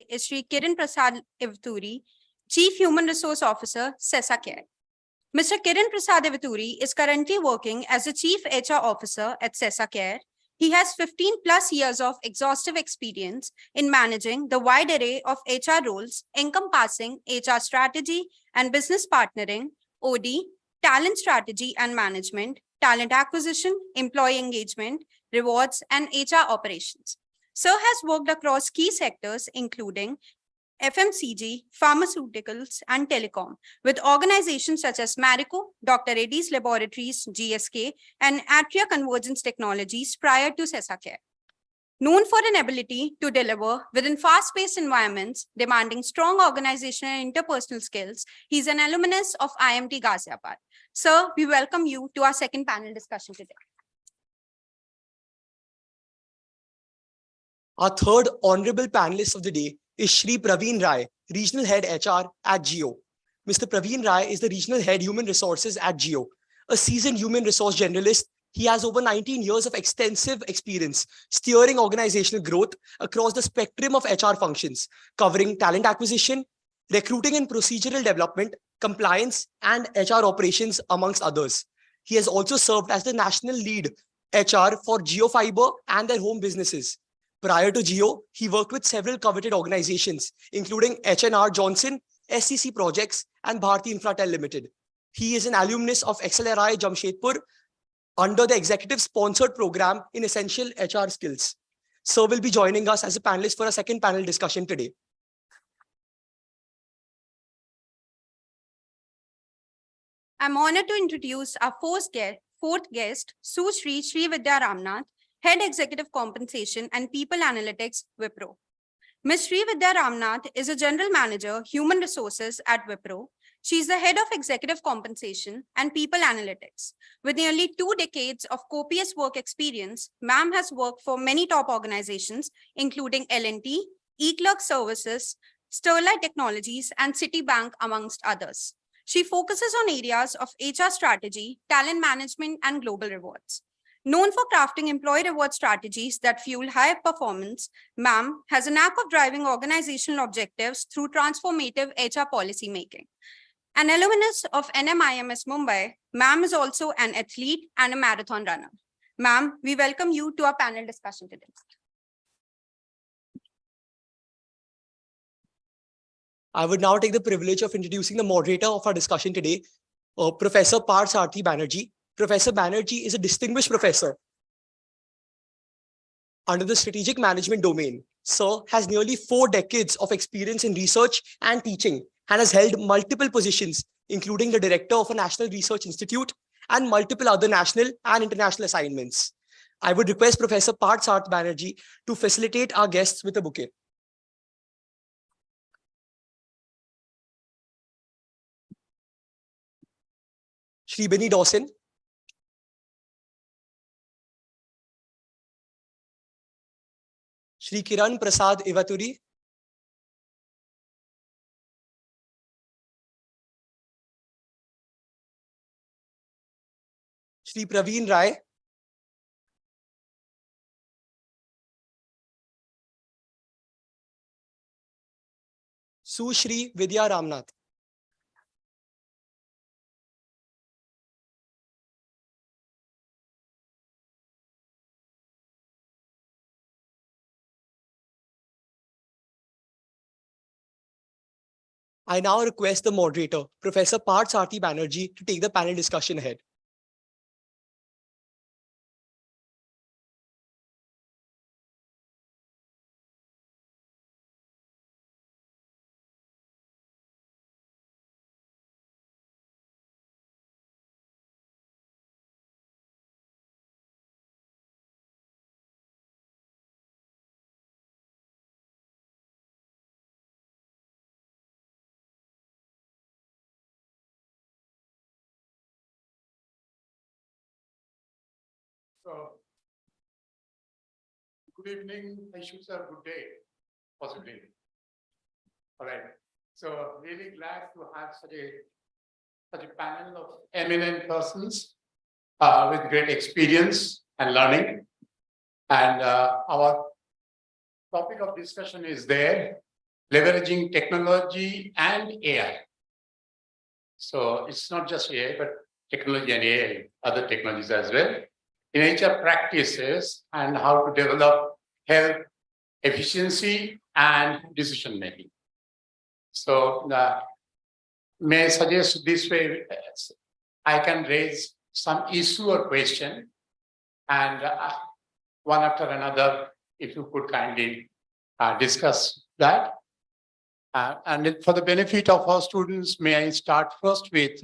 is Shri Kiran Prasad Ivturi, Chief Human Resource Officer, CESA Care. Mr. Kiran Prasad Ivturi is currently working as the Chief HR Officer at CESA Care. He has 15 plus years of exhaustive experience in managing the wide array of HR roles encompassing HR strategy and business partnering, OD, talent strategy and management, talent acquisition, employee engagement, rewards, and HR operations. Sir has worked across key sectors including FMCG, pharmaceuticals, and telecom, with organizations such as Marico, Dr. Reddy's Laboratories, GSK, and Atria Convergence Technologies prior to CESA Care. Known for an ability to deliver within fast-paced environments demanding strong organizational and interpersonal skills, he's an alumnus of IMT Ghaziabad. Sir, we welcome you to our second panel discussion today. Our third honorable panelist of the day is Shri Praveen Rai, Regional Head HR at Jio. Mr. Praveen Rai is the Regional Head Human Resources at Jio. A seasoned human resource generalist, he has over 19 years of extensive experience steering organizational growth across the spectrum of HR functions, covering talent acquisition, recruiting and procedural development, compliance, and HR operations, amongst others. He has also served as the national lead HR for Jio Fiber and their home businesses. Prior to Jio, he worked with several coveted organizations, including H&R Johnson, SCC Projects, and Bharti Infratel Limited. He is an alumnus of XLRI Jamshedpur under the executive-sponsored program in Essential HR Skills. Sir will be joining us as a panelist for a second panel discussion today. I'm honored to introduce our fourth guest, Sri Vidya Ramnath, Head Executive Compensation and People Analytics, Wipro. Ms. Sri Vidya Ramnath is a General Manager, Human Resources at Wipro. She is the Head of Executive Compensation and People Analytics. With nearly 2 decades of copious work experience, ma'am has worked for many top organizations, including L&T, eClerx Services, Sterlite Technologies, and Citibank, amongst others. She focuses on areas of HR strategy, talent management, and global rewards. Known for crafting employee reward strategies that fuel high performance, ma'am has a knack of driving organizational objectives through transformative HR policy making. An alumnus of NMIMS Mumbai, ma'am is also an athlete and a marathon runner. Ma'am, we welcome you to our panel discussion today. I would now take the privilege of introducing the moderator of our discussion today, Professor Parth Sarathy Banerjee. Professor Banerjee is a distinguished professor under the strategic management domain. Sir has nearly 4 decades of experience in research and teaching and has held multiple positions, including the director of a national research institute and multiple other national and international assignments. I would request Professor Parth Sarathy Banerjee to facilitate our guests with a bouquet. Shri Benny Dawson. Shri Kiran Prasad Ivturi. Shri Praveen Rai. Shri Vidya Ramnath. I now request the moderator, Professor Parth Sarathy Banerjee, to take the panel discussion ahead. So, good evening, I should say good day, possibly. All right. So really glad to have such a panel of eminent persons with great experience and learning. And our topic of discussion is there. leveraging technology and AI. So it's not just AI, but technology and AI, other technologies as well, in HR practices and how to develop health, efficiency, and decision making. So may I suggest this way, I can raise some issue or question, and one after another, if you could kindly discuss that. And for the benefit of our students, may I start first with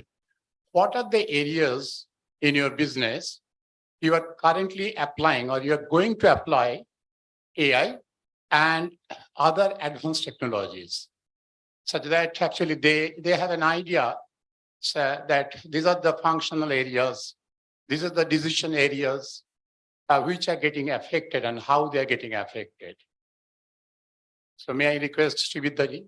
what are the areas in your business you are currently applying or you are going to apply AI and other advanced technologies, such that actually they have an idea that these are the functional areas, these are the decision areas which are getting affected and how they are getting affected. So may I request Srividyaji?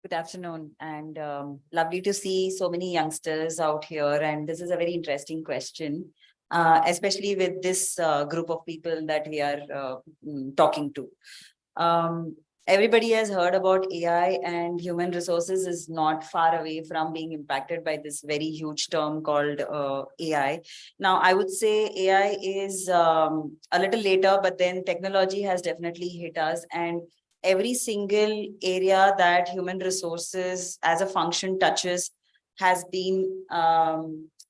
Good afternoon, and lovely to see so many youngsters out here. And this is a very interesting question, especially with this group of people that we are talking to. Everybody has heard about AI, and human resources is not far away from being impacted by this very huge term called AI. Now, I would say AI is a little later, but then technology has definitely hit us, and every single area that human resources as a function touches has been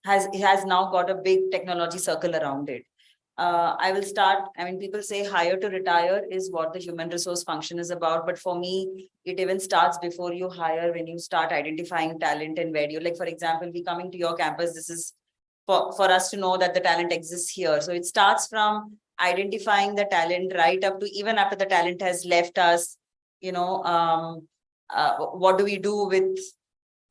has now got a big technology circle around it. I will start. I mean, people say hire to retire is what the human resource function is about. But for me, it even starts before you hire, when you start identifying talent and where you, like, for example, we coming to your campus, this is for us to know that the talent exists here. So it starts from identifying the talent right up to even after the talent has left us, what do we do with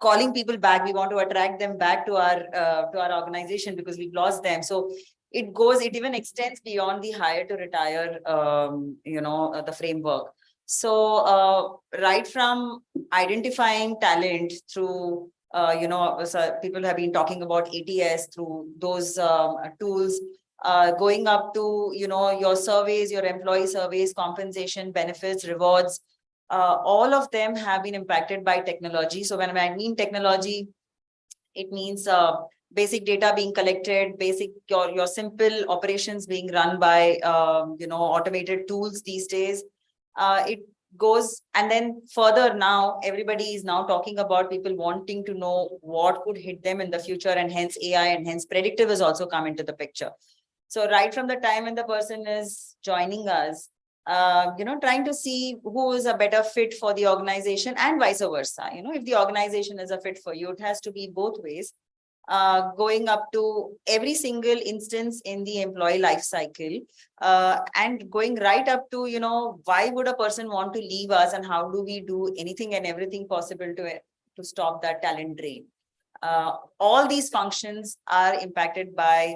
calling people back? We want to attract them back to our organization because we've lost them. So it even extends beyond the hire to retire, the framework. So right from identifying talent through, so people have been talking about ATS through those tools, going up to, your surveys, your employee surveys, compensation, benefits, rewards, all of them have been impacted by technology. So when I mean technology, it means basic data being collected, basic your simple operations being run by automated tools these days. It goes, and then further now, everybody is now talking about people wanting to know what could hit them in the future, and hence AI and hence predictive has also come into the picture. So right from the time when the person is joining us, trying to see who is a better fit for the organization and vice versa. If the organization is a fit for you, it has to be both ways. Going up to every single instance in the employee life cycle, and going right up to, why would a person want to leave us, and how do we do anything and everything possible to stop that talent drain. All these functions are impacted by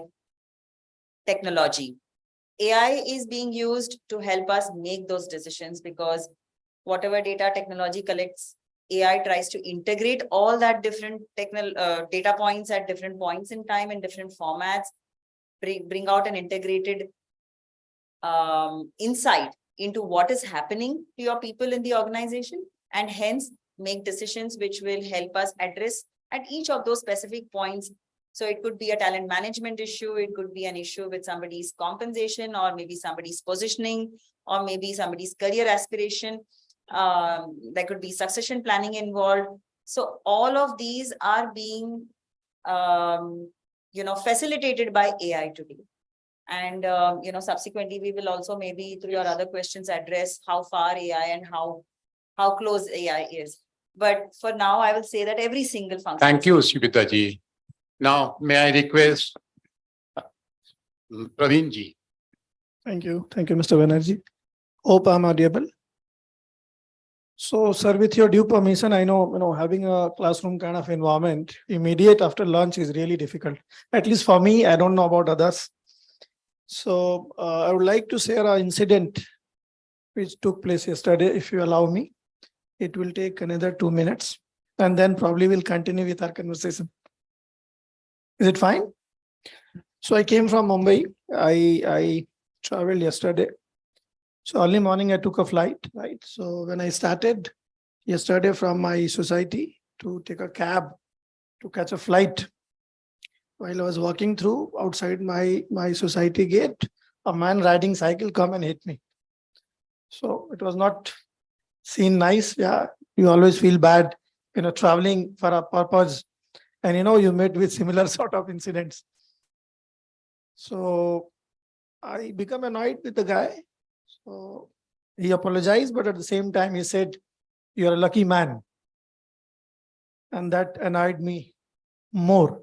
technology. AI is being used to help us make those decisions, because whatever data technology collects, AI tries to integrate all that different data points at different points in time in different formats, bring out an integrated insight into what is happening to your people in the organization, and hence make decisions which will help us address at each of those specific points. So it could be a talent management issue, it could be an issue with somebody's compensation, or maybe somebody's positioning, or maybe somebody's career aspiration. There could be succession planning involved. So all of these are being, facilitated by AI today. And, subsequently, we will also maybe through your other questions address how far AI and how close AI is. But for now, I will say that every single function. Thank you, Srividyaji. Now, may I request Praveen ji? Thank you. Thank you, Mr. Banerjee. Hope I'm audible. So, sir, with your due permission, I know, having a classroom kind of environment immediate after lunch is really difficult. At least for me, I don't know about others. So, I would like to share an incident which took place yesterday, if you allow me. It will take another 2 minutes, and then probably we'll continue with our conversation. Is it fine? So I came from Mumbai. I traveled yesterday. So early morning I took a flight, right? So when I started yesterday from my society to take a cab to catch a flight, while I was walking through outside my society gate, a man riding cycle come and hit me. So it was not seen nice. Yeah, you always feel bad, traveling for a purpose, and you met with similar sort of incidents. So I become annoyed with the guy. So he apologized, but at the same time he said, "You're a lucky man," and that annoyed me more.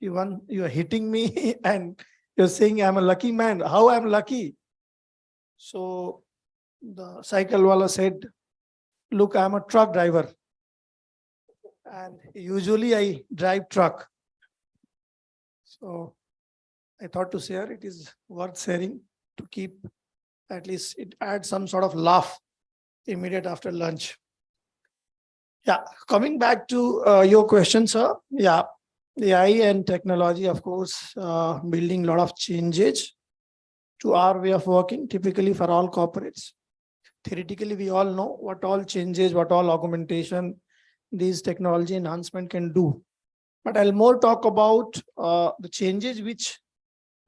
You're hitting me and you're saying I'm a lucky man. How I'm lucky? So the cycle wala said, "Look, I'm a truck driver, and usually I drive truck." So I thought to share, it is worth sharing to keep, at least it adds some sort of laugh immediate after lunch. Yeah, coming back to your question, sir. Yeah, AI and technology, of course, building a lot of changes to our way of working, typically for all corporates. Theoretically, we all know what all changes, what all augmentation these technology enhancement can do. But I'll more talk about the changes which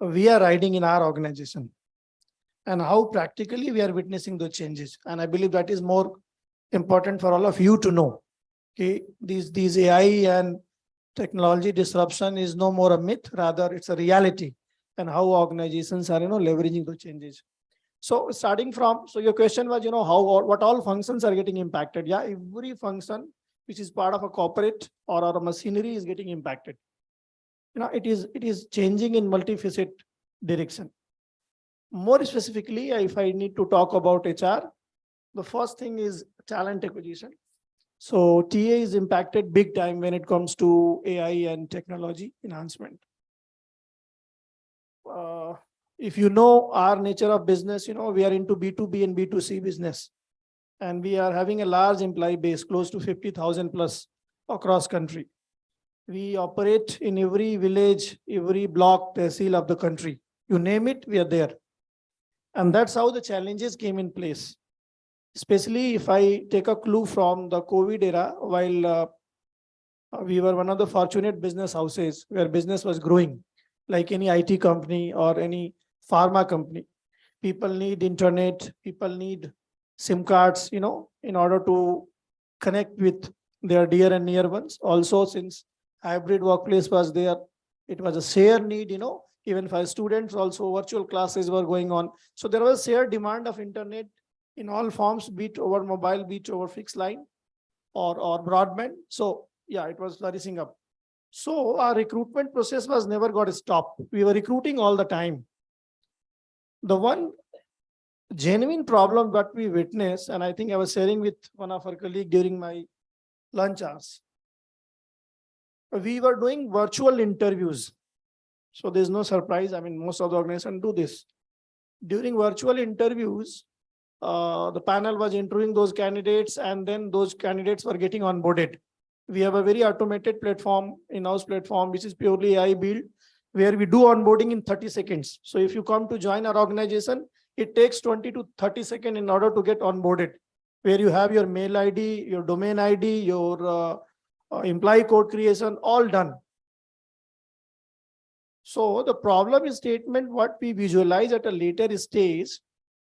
we are riding in our organization and how practically we are witnessing those changes. And I believe that is more important for all of you to know. Okay, these AI and technology disruption is no more a myth, rather it's a reality, and how organizations are leveraging those changes. So starting from, so your question was, how or what all functions are getting impacted. Yeah, every function which is part of a corporate or a machinery is getting impacted. It is changing in multifaceted direction. More specifically, if I need to talk about HR, the first thing is talent acquisition. So TA is impacted big time when it comes to AI and technology enhancement. If you know our nature of business, we are into B2B and B2C business. And we are having a large employee base, close to 50,000 plus across country. We operate in every village, every block, tehsil of the country. You name it, we are there. And that's how the challenges came in place. Especially if I take a clue from the COVID era, while we were one of the fortunate business houses where business was growing, like any IT company or any pharma company. People need internet, people need SIM cards, in order to connect with their dear and near ones. Also, since hybrid workplace was there, it was a shared need, even for students also virtual classes were going on. So there was shared demand of internet in all forms, be it over mobile, be it over fixed line or broadband. So yeah, it was flourishing up. So our recruitment process was never got stopped. We were recruiting all the time. The one genuine problem that we witnessed, and I think I was sharing with one of our colleagues during my lunch hours, we were doing virtual interviews. So there's no surprise. I mean, most of the organizations do this. During virtual interviews, the panel was interviewing those candidates, and then those candidates were getting onboarded. We have a very automated platform, in-house platform, which is purely AI built, where we do onboarding in 30 seconds. So if you come to join our organization, it takes 20 to 30 seconds in order to get onboarded, where you have your mail ID, your domain ID, your employee code creation, all done. So the problem is statement, what we visualize at a later stage,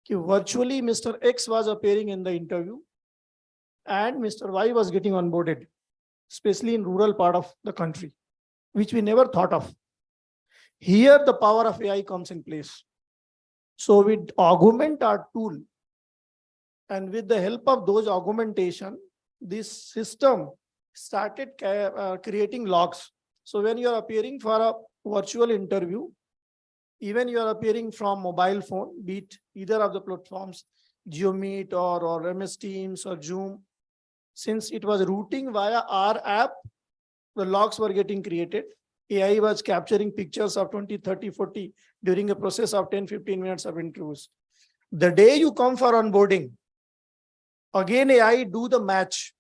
virtually Mr. X was appearing in the interview and Mr. Y was getting onboarded, especially in rural part of the country, which we never thought of. Here, the power of AI comes in place. So we augment our tool, and with the help of those augmentation, this system started creating logs. So when you are appearing for a virtual interview, even you are appearing from mobile phone, be it either of the platforms, GeoMeet or MS Teams or Zoom, since it was routing via our app, the logs were getting created. AI was capturing pictures of 20, 30, 40 during a process of 10, 15 minutes of interviews. The day you come for onboarding, again AI do the match.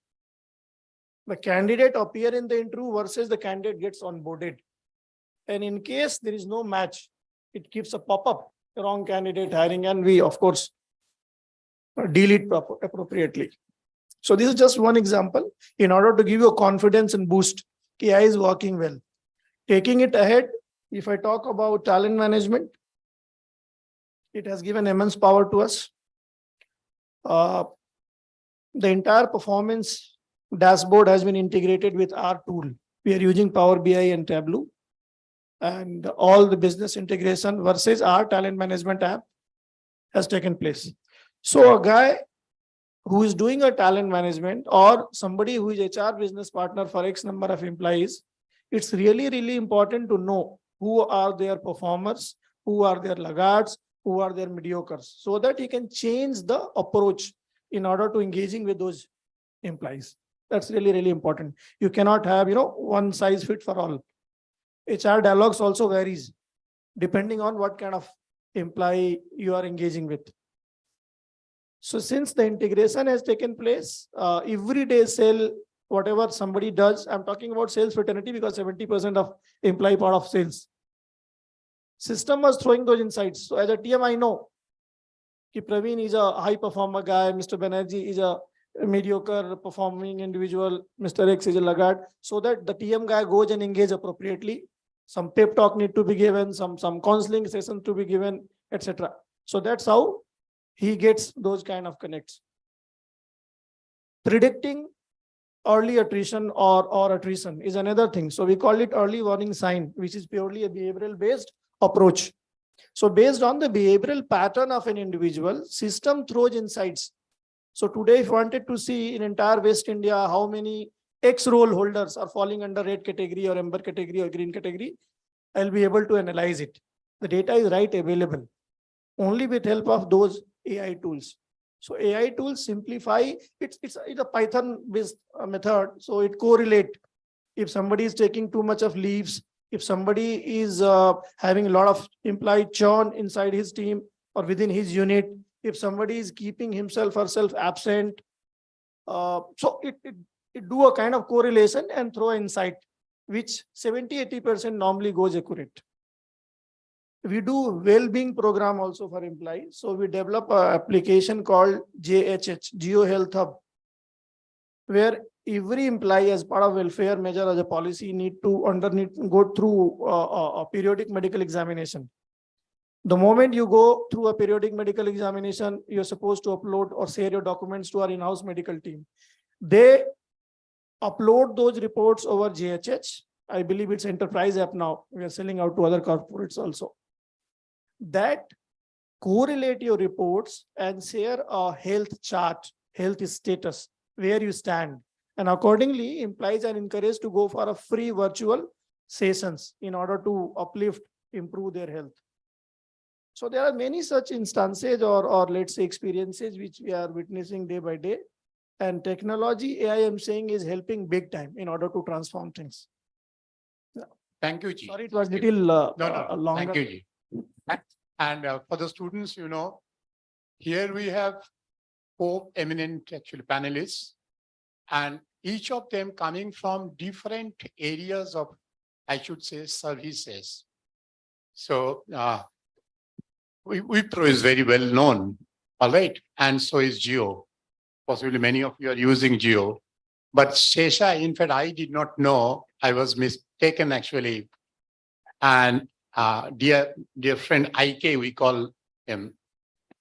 The candidate appear in the interview versus the candidate gets onboarded. And in case there is no match, it keeps a pop-up, wrong candidate hiring, and we, of course, deal it appropriately. So this is just one example in order to give you a confidence and boost. AI is working well. Taking it ahead, if I talk about talent management, it has given immense power to us. The entire performance dashboard has been integrated with our tool. We are using Power BI and Tableau, and all the business integration versus our talent management app has taken place. So a guy who is doing a talent management or somebody who is HR business partner for X number of employees, it's really, really important to know who are their performers, who are their laggards, who are their mediocres, so that he can change the approach in order to engaging with those employees. That's really, really important. You cannot have, one size fit for all. HR dialogues also varies depending on what kind of employee you are engaging with. So since the integration has taken place, everyday sale, whatever somebody does, I'm talking about sales fraternity because 70% of employee part of sales. System was throwing those insights. So as a TM, I know that Praveen is a high performer guy, Mr. Banerjee is a mediocre performing individual, Mr. X is a laggard, so that the TM guy goes and engage appropriately. Some pep talk need to be given, some counseling session to be given, etc. So that's how he gets those kind of connects. Predicting early attrition or attrition is another thing. So we call it early warning sign, which is purely a behavioral based approach. So based on the behavioral pattern of an individual, system throws insights. So today, if you wanted to see in entire West India, how many X role holders are falling under red category or amber category or green category, I'll be able to analyze it. The data is right available only with help of those AI tools. So AI tools simplify, it's a Python based method. So it correlate if somebody is taking too much of leaves, if somebody is having a lot of employee churn inside his team or within his unit, if somebody is keeping himself or herself absent. So it do a kind of correlation and throw insight, which 70-80% normally goes accurate. We do well-being program also for employees. So we develop an application called JHH, Geo Health Hub, where every employee as part of welfare measure as a policy need to go through a periodic medical examination. The moment you go through a periodic medical examination, you're supposed to upload or share your documents to our in-house medical team. They upload those reports over JHH. I believe it's enterprise app now. We are selling out to other corporates also. That correlate your reports and share a health chart, health status, where you stand. And accordingly, employees are encouraged to go for a free virtual sessions in order to uplift, improve their health. So there are many such instances or let's say experiences which we are witnessing day by day. And technology, AI, I'm saying, is helping big time in order to transform things. Thank you, Ji. Sorry, it was little longer. Thank you, Ji. And for the students, here we have 4 eminent actually panelists, and each of them coming from different areas of, I should say, services. So Wipro is very well known, all right, and so is Jio. Possibly many of you are using Jio, but Shesha, in fact, I did not know. I was mistaken actually, and dear friend IK, we call him.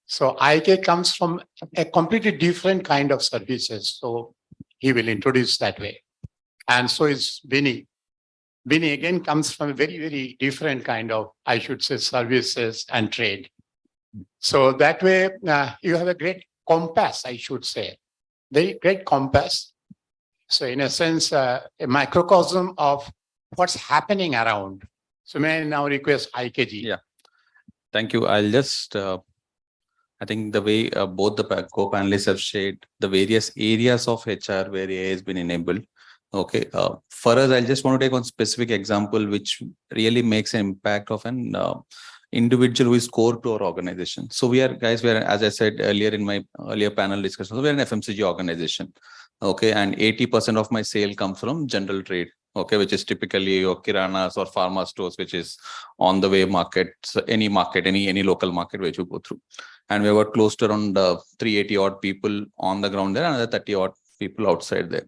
So IK comes from a completely different kind of services. So he will introduce that way. And so is Vinny. Vinny again comes from a very, very different kind of, I should say, services and trade. So that way you have a great compass, I should say, very great compass. So in a sense, a microcosm of what's happening around. So may I now request IKG? Yeah. Thank you. I'll just, I think the way both the co-panelists have shared the various areas of HR where AI has been enabled. Okay. For us, I just want to take one specific example which really makes an impact of an individual who is core to our organization. So we are, guys, as I said earlier in my earlier panel discussion, so we're an FMCG organization. Okay. And 80% of my sale comes from general trade. okay, which is typically your kiranas or pharma stores, which is on the way markets, any market, any local market which you go through. And we were close to around 380 odd people on the ground there, another 30 odd people outside there.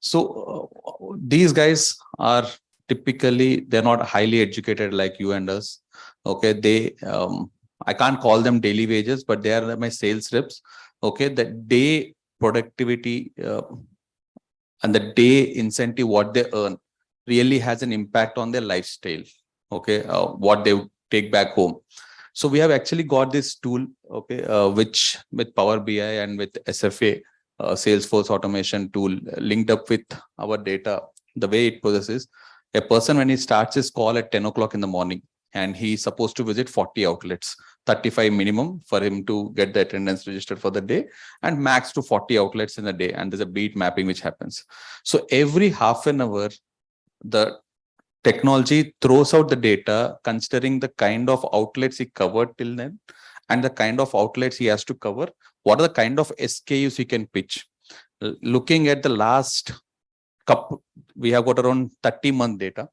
So these guys are typically, they're not highly educated like you and us. Okay, they I can't call them daily wages, but they are my sales reps. Okay, the day productivity and the day incentive what they earn really has an impact on their lifestyle. Okay, what they take back home. So we have actually got this tool, okay, which with Power BI and with SFA, Salesforce automation tool linked up with our data. The way it possesses a person when he starts his call at 10 o'clock in the morning, and he's supposed to visit 40 outlets, 35 minimum for him to get the attendance registered for the day, and max to 40 outlets in a day. And there's a beat mapping which happens. So every half an hour, the technology throws out the data considering the kind of outlets he covered till then and the kind of outlets he has to cover. What are the kind of SKUs he can pitch? Looking at the last couple, we have got around 30-month data.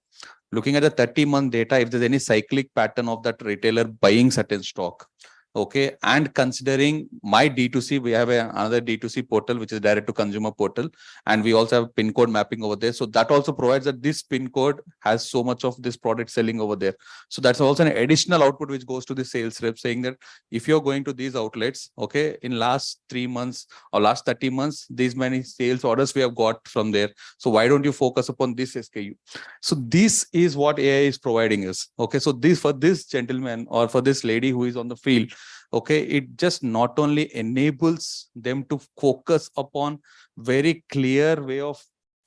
Looking at the 30-month data, if there's any cyclic pattern of that retailer buying certain stock, okay, and considering my D2C, we have another D2C portal, which is direct to consumer portal, and we also have pin code mapping over there. So that also provides that this pin code has so much of this product selling over there. So that's also an additional output which goes to the sales rep, saying that if you're going to these outlets, okay, in last 3 months or last 30 months, these many sales orders we have got from there. So why don't you focus upon this SKU? So this is what AI is providing us. Okay, so this, for this gentleman or for this lady who is on the field, okay, it just not only enables them to focus upon very clear way of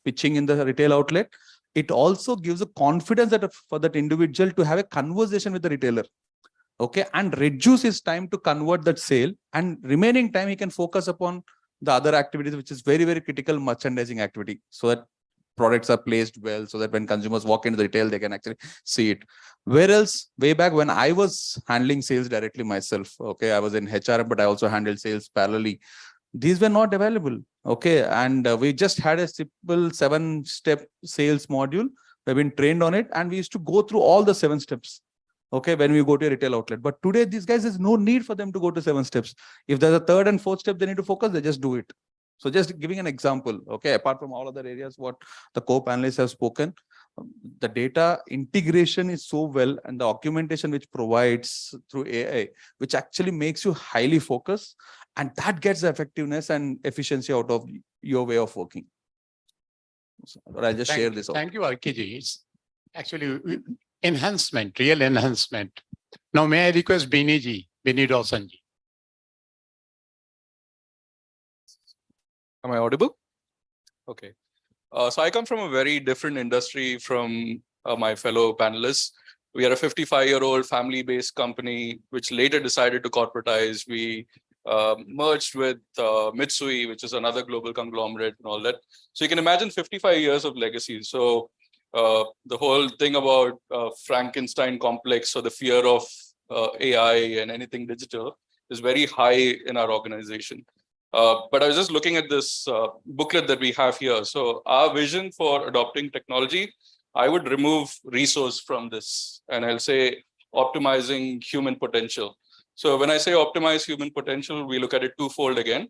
pitching in the retail outlet, it also gives a confidence that for that individual to have a conversation with the retailer, okay, and reduce his time to convert that sale, and remaining time he can focus upon the other activities, which is very, very critical merchandising activity, so that products are placed well, so that when consumers walk into the retail, they can actually see it. Whereas way back when I was handling sales directly myself, okay, I was in HR, but I also handled sales parallelly. These were not available, okay, and we just had a simple 7-step sales module. We've been trained on it, and we used to go through all the 7 steps. Okay, when we go to a retail outlet. But today, these guys, there's no need for them to go to 7 steps. If there's a 3rd and 4th step they need to focus, they just do it. So just giving an example, okay, apart from all other areas, what the co-panelists have spoken, the data integration is so well, and the documentation which provides through AI, which actually makes you highly focused, and that gets the effectiveness and efficiency out of your way of working. So I'll just share this out. Thank you, RKG. It's actually enhancement, real enhancement. Now, may I request Bini Dawson ji? Am I audible? Okay. So I come from a very different industry from my fellow panelists. We are a 55-year-old family-based company, which later decided to corporatize. We merged with Mitsui, which is another global conglomerate and all that. So you can imagine 55 years of legacy. So the whole thing about Frankenstein complex, or the fear of AI and anything digital, is very high in our organization. But I was just looking at this booklet that we have here. So our vision for adopting technology, I would remove resource from this, and I'll say optimizing human potential. So when I say optimize human potential, we look at it twofold again.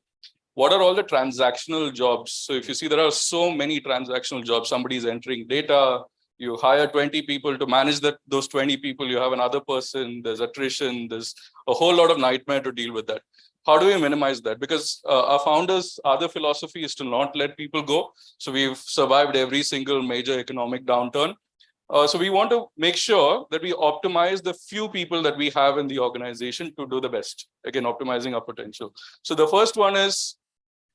What are all the transactional jobs? So if you see, there are so many transactional jobs. Somebody's entering data, you hire 20 people to manage those 20 people, you have another person, there's attrition, there's a whole lot of nightmare to deal with that. How do we minimize that? Because our founders' other philosophy is to not let people go. So we've survived every single major economic downturn. So we want to make sure that we optimize the few people that we have in the organization to do the best. Again, optimizing our potential. So the first one is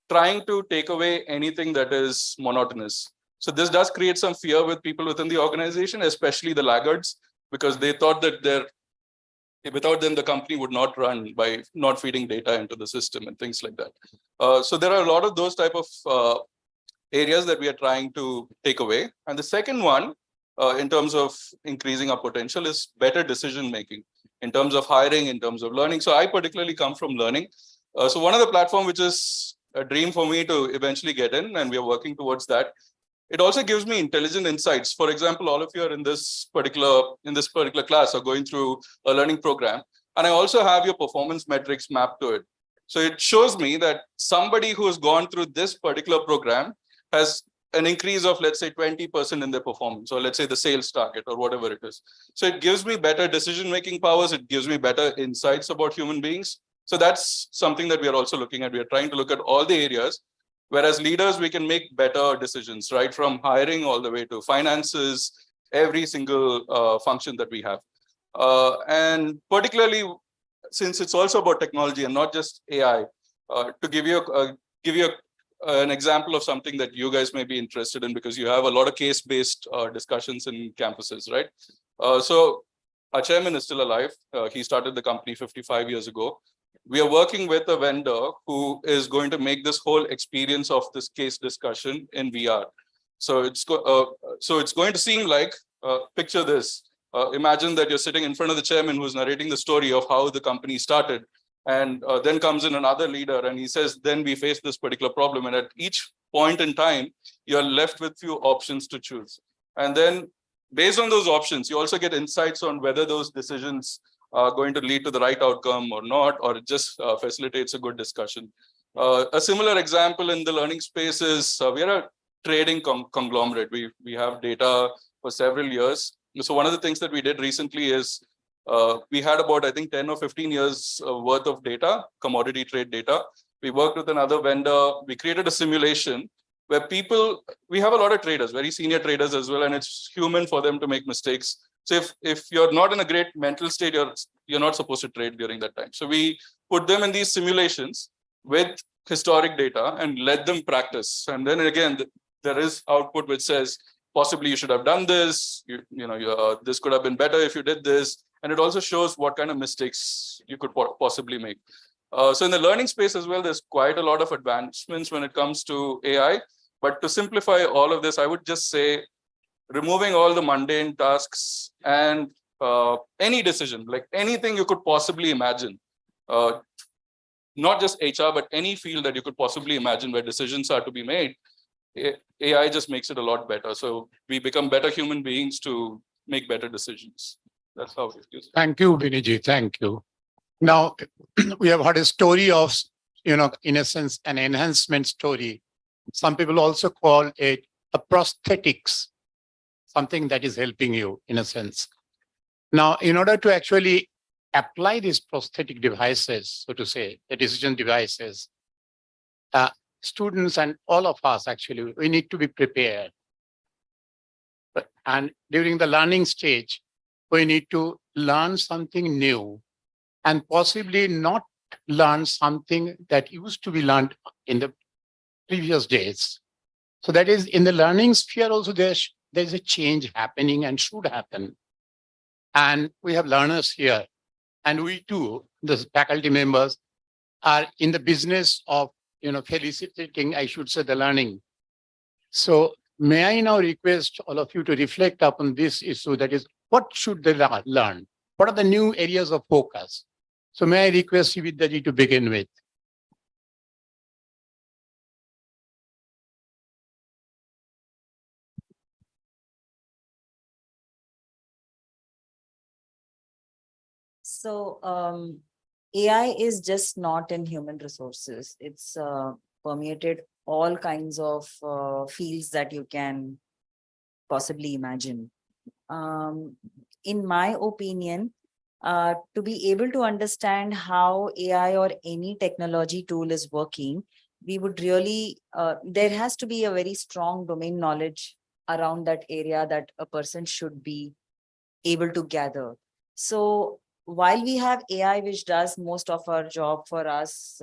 trying to take away anything that is monotonous. So this does create some fear with people within the organization, especially the laggards, because they thought that without them, the company would not run by not feeding data into the system and things like that. So there are a lot of those type of areas that we are trying to take away. And the second one, in terms of increasing our potential, is better decision making in terms of hiring, in terms of learning. So I particularly come from learning. So one of the platform which is a dream for me to eventually get in, and we are working towards that, It also gives me intelligent insights. For example, all of you are in this particular class are going through a learning program, and I also have your performance metrics mapped to it. So it shows me that somebody who has gone through this particular program has an increase of, let's say, 20% in their performance, or let's say the sales target or whatever it is. So it gives me better decision-making powers. It gives me better insights about human beings. So that's something that we are also looking at. We are trying to look at all the areas. Whereas leaders, we can make better decisions, right? From hiring all the way to finances, every single function that we have. And particularly, since it's also about technology and not just AI, to give you an example of something that you guys may be interested in, because you have a lot of case-based discussions in campuses, right? So our chairman is still alive. He started the company 55 years ago. We are working with a vendor who is going to make this whole experience of this case discussion in VR. So it's going to seem like, picture this. Imagine that you're sitting in front of the chairman who's narrating the story of how the company started. And then comes in another leader and he says, then we face this particular problem. And at each point in time, you're left with few options to choose. And then based on those options, you also get insights on whether those decisions are going to lead to the right outcome or not, or it just facilitates a good discussion. A similar example in the learning space is we are a trading conglomerate. We have data for several years. So one of the things that we did recently is we had about, I think, 10 or 15 years worth of data, commodity trade data. We worked with another vendor. We created a simulation where we have a lot of traders, very senior traders as well, and it's human for them to make mistakes. So if you're not in a great mental state, you're not supposed to trade during that time. So we put them in these simulations with historic data and let them practice. And then again, there is output which says, possibly you should have done this, this could have been better if you did this. And it also shows what kind of mistakes you could possibly make. So in the learning space as well, there's quite a lot of advancements when it comes to AI. But to simplify all of this, I would just say, removing all the mundane tasks and any decision, like anything you could possibly imagine, not just HR, but any field that you could possibly imagine where decisions are to be made, AI just makes it a lot better. So we become better human beings to make better decisions. That's how it is. Thank you, Viniji. Thank you. Now, we have heard a story of, in a sense, an enhancement story. Some people also call it a prosthetics, something that is helping you in a sense. Now, in order to actually apply these prosthetic devices, so to say, the decision devices, students and all of us, actually, we need to be prepared. And during the learning stage, we need to learn something new and possibly not learn something that used to be learned in the previous days. So that is in the learning sphere also, there's a change happening and should happen. And we have learners here, and we too, the faculty members, are in the business of felicitating, I should say, the learning. So may I now request all of you to reflect upon this issue, that is, what should they learn? What are the new areas of focus? So may I request Vidyajit to begin with? So AI is just not in human resources. It's permeated all kinds of fields that you can possibly imagine. In my opinion, to be able to understand how AI or any technology tool is working, we would really, there has to be a very strong domain knowledge around that area that a person should be able to gather. So while we have AI, which does most of our job for us,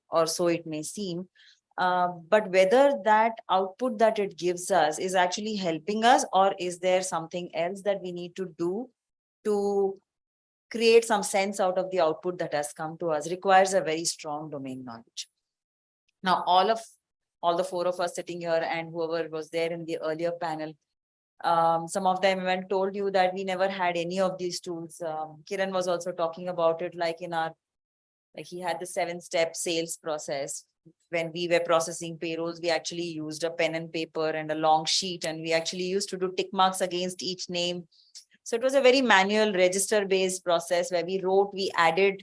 or so it may seem, but whether that output that it gives us is actually helping us, or is there something else that we need to do to create some sense out of the output that has come to us, requires a very strong domain knowledge. Now, all the four of us sitting here and whoever was there in the earlier panel, some of them even told you that we never had any of these tools. Kiran was also talking about it, like in our Like he had the 7-step sales process. When we were processing payrolls, we actually used a pen and paper and a long sheet, and we actually used to do tick marks against each name. So it was a very manual register-based process where we wrote, we added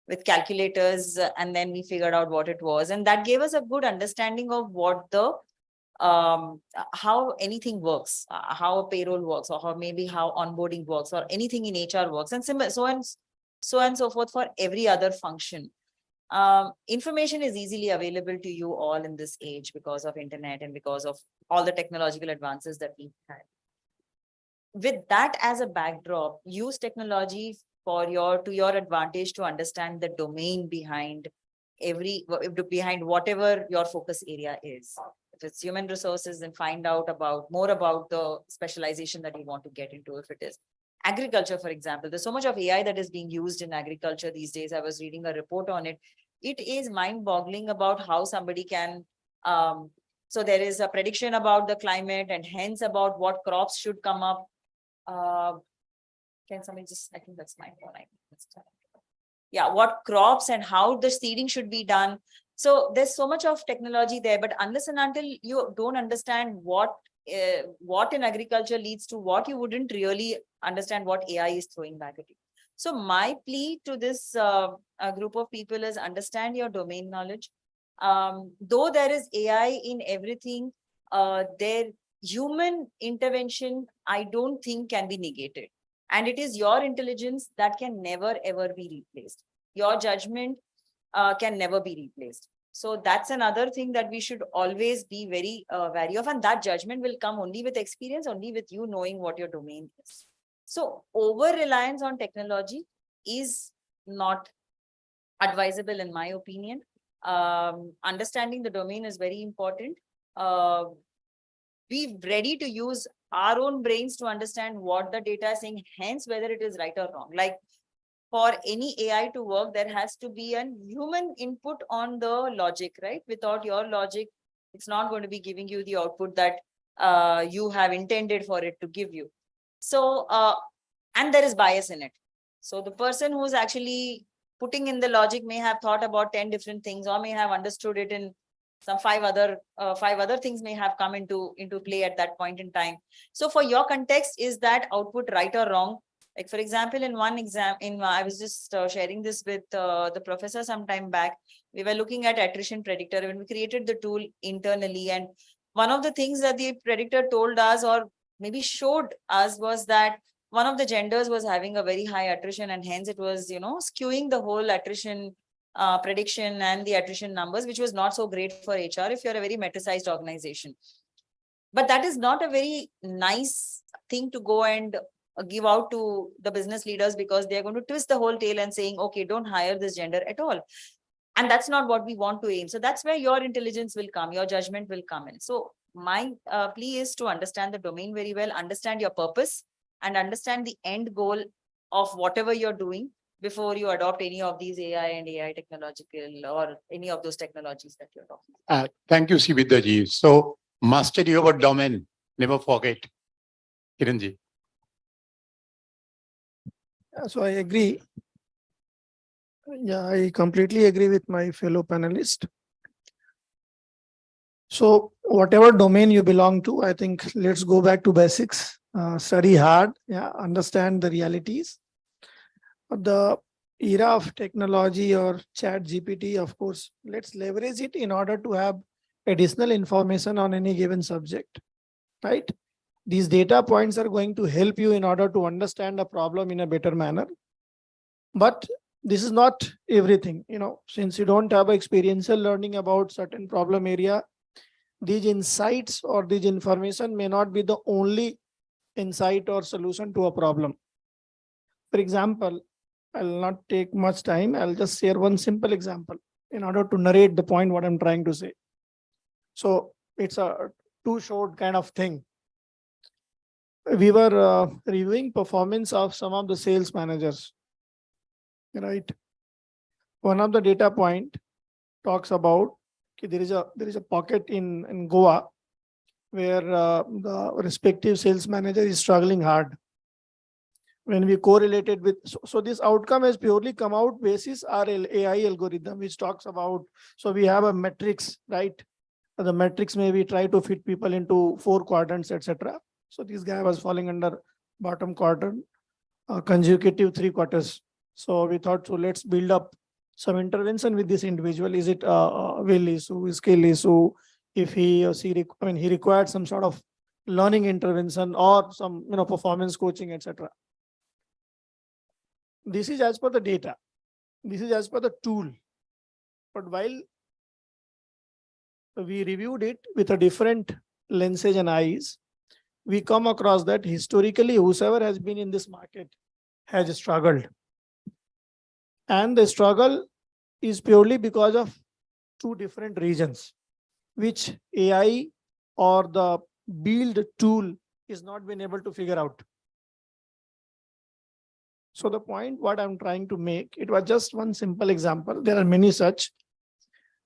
with calculators, and then we figured out what it was. And that gave us a good understanding of what the how anything works, how a payroll works, or how maybe how onboarding works, or anything in HR works, and similar, so and so forth for every other function. Information is easily available to you all in this age because of internet and because of all the technological advances that we've had. With that as a backdrop, use technology for to your advantage to understand the domain behind behind whatever your focus area is. If it's human resources, then find out more about the specialization that you want to get into. If it is agriculture, for example, there's so much of AI that is being used in agriculture these days. I was reading a report on it. It is mind-boggling about how somebody can, so there is a prediction about the climate and hence about what crops should come up. Can somebody just, I think that's my phone. Yeah, what crops and how the seeding should be done. So there's so much of technology there, but unless and until you don't understand what in agriculture leads to what, you wouldn't really understand what AI is throwing back at you. So my plea to this group of people is understand your domain knowledge. Though there is AI in everything, their human intervention, I don't think can be negated. And it is your intelligence that can never, ever be replaced. Your judgment can never be replaced. So that's another thing that we should always be very wary of. And that judgment will come only with experience, only with you knowing what your domain is. So over-reliance on technology is not advisable, in my opinion. Understanding the domain is very important. Be ready to use our own brains to understand what the data is saying, hence whether it is right or wrong. Like for any AI to work, there has to be a human input on the logic, right? Without your logic, it's not going to be giving you the output that you have intended for it to give you. So, and there is bias in it. So the person who's actually putting in the logic may have thought about 10 different things, or may have understood it in some five other things may have come into play at that point in time. So for your context, is that output right or wrong? Like for example, in one exam, I was just sharing this with the professor some time back. We were looking at attrition predictor when we created the tool internally, and one of the things that the predictor told us, or maybe showed us, was that one of the genders was having a very high attrition, and hence it was, skewing the whole attrition prediction and the attrition numbers, which was not so great for HR if you're a very meta-sized organization. But that is not a very nice thing to go and give out to the business leaders, because they're going to twist the whole tail and saying, okay, don't hire this gender at all. And that's not what we want to aim. So that's where your intelligence will come, your judgment will come in. So my plea is to understand the domain very well, understand your purpose, and understand the end goal of whatever you're doing before you adopt any of these AI and AI technological, or any of those technologies that you're talking about. Thank you, Sibidhaji. So master your domain, never forget. Kiranji. So I agree. Yeah, I completely agree with my fellow panelist. So whatever domain you belong to, I think let's go back to basics. Study hard, understand the realities. The era of technology or chat GPT, of course, let's leverage it in order to have additional information on any given subject, right? These data points are going to help you in order to understand a problem in a better manner. But this is not everything, since you don't have experiential learning about certain problem area, these insights or these information may not be the only insight or solution to a problem. For example, I'll not take much time. I'll just share one simple example in order to narrate the point what I'm trying to say. So it's a too short kind of thing. We were reviewing performance of some of the sales managers, right? One of the data point talks about there is a pocket in Goa where the respective sales manager is struggling hard. when we correlated with, so this outcome has purely come out basis our AI algorithm, which talks about, so we have a matrix, right? The matrix may we try to fit people into 4 quadrants, etc. So this guy was falling under bottom quadrant, consecutive 3 quarters. So we thought, so let's build up some intervention with this individual. Is it will issue, skill issue? If he or she, he required some sort of learning intervention or some performance coaching, etc. This is as per the data. This is as per the tool. But while we reviewed it with a different lenses and eyes, we come across that historically whosoever has been in this market has struggled. And the struggle is purely because of 2 different reasons, which AI or the build tool is not been able to figure out. So the point what I'm trying to make, it was just one simple example. There are many such.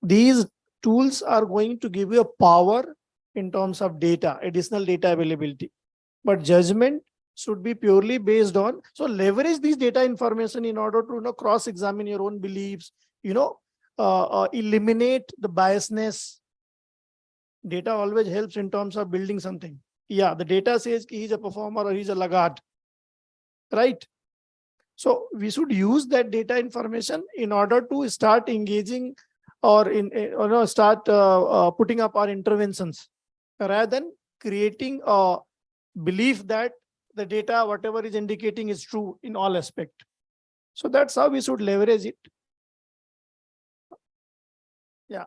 These tools are going to give you a power in terms of data, additional data availability. But judgment should be purely based on, so leverage these data information in order to cross-examine your own beliefs, eliminate the biasness. Data always helps in terms of building something. Yeah, the data says he's a performer or he's a laggard, right? So we should use that data information in order to start engaging or start putting up our interventions, rather than creating a belief that the data, whatever is indicating, is true in all aspects. So that's how we should leverage it. Yeah.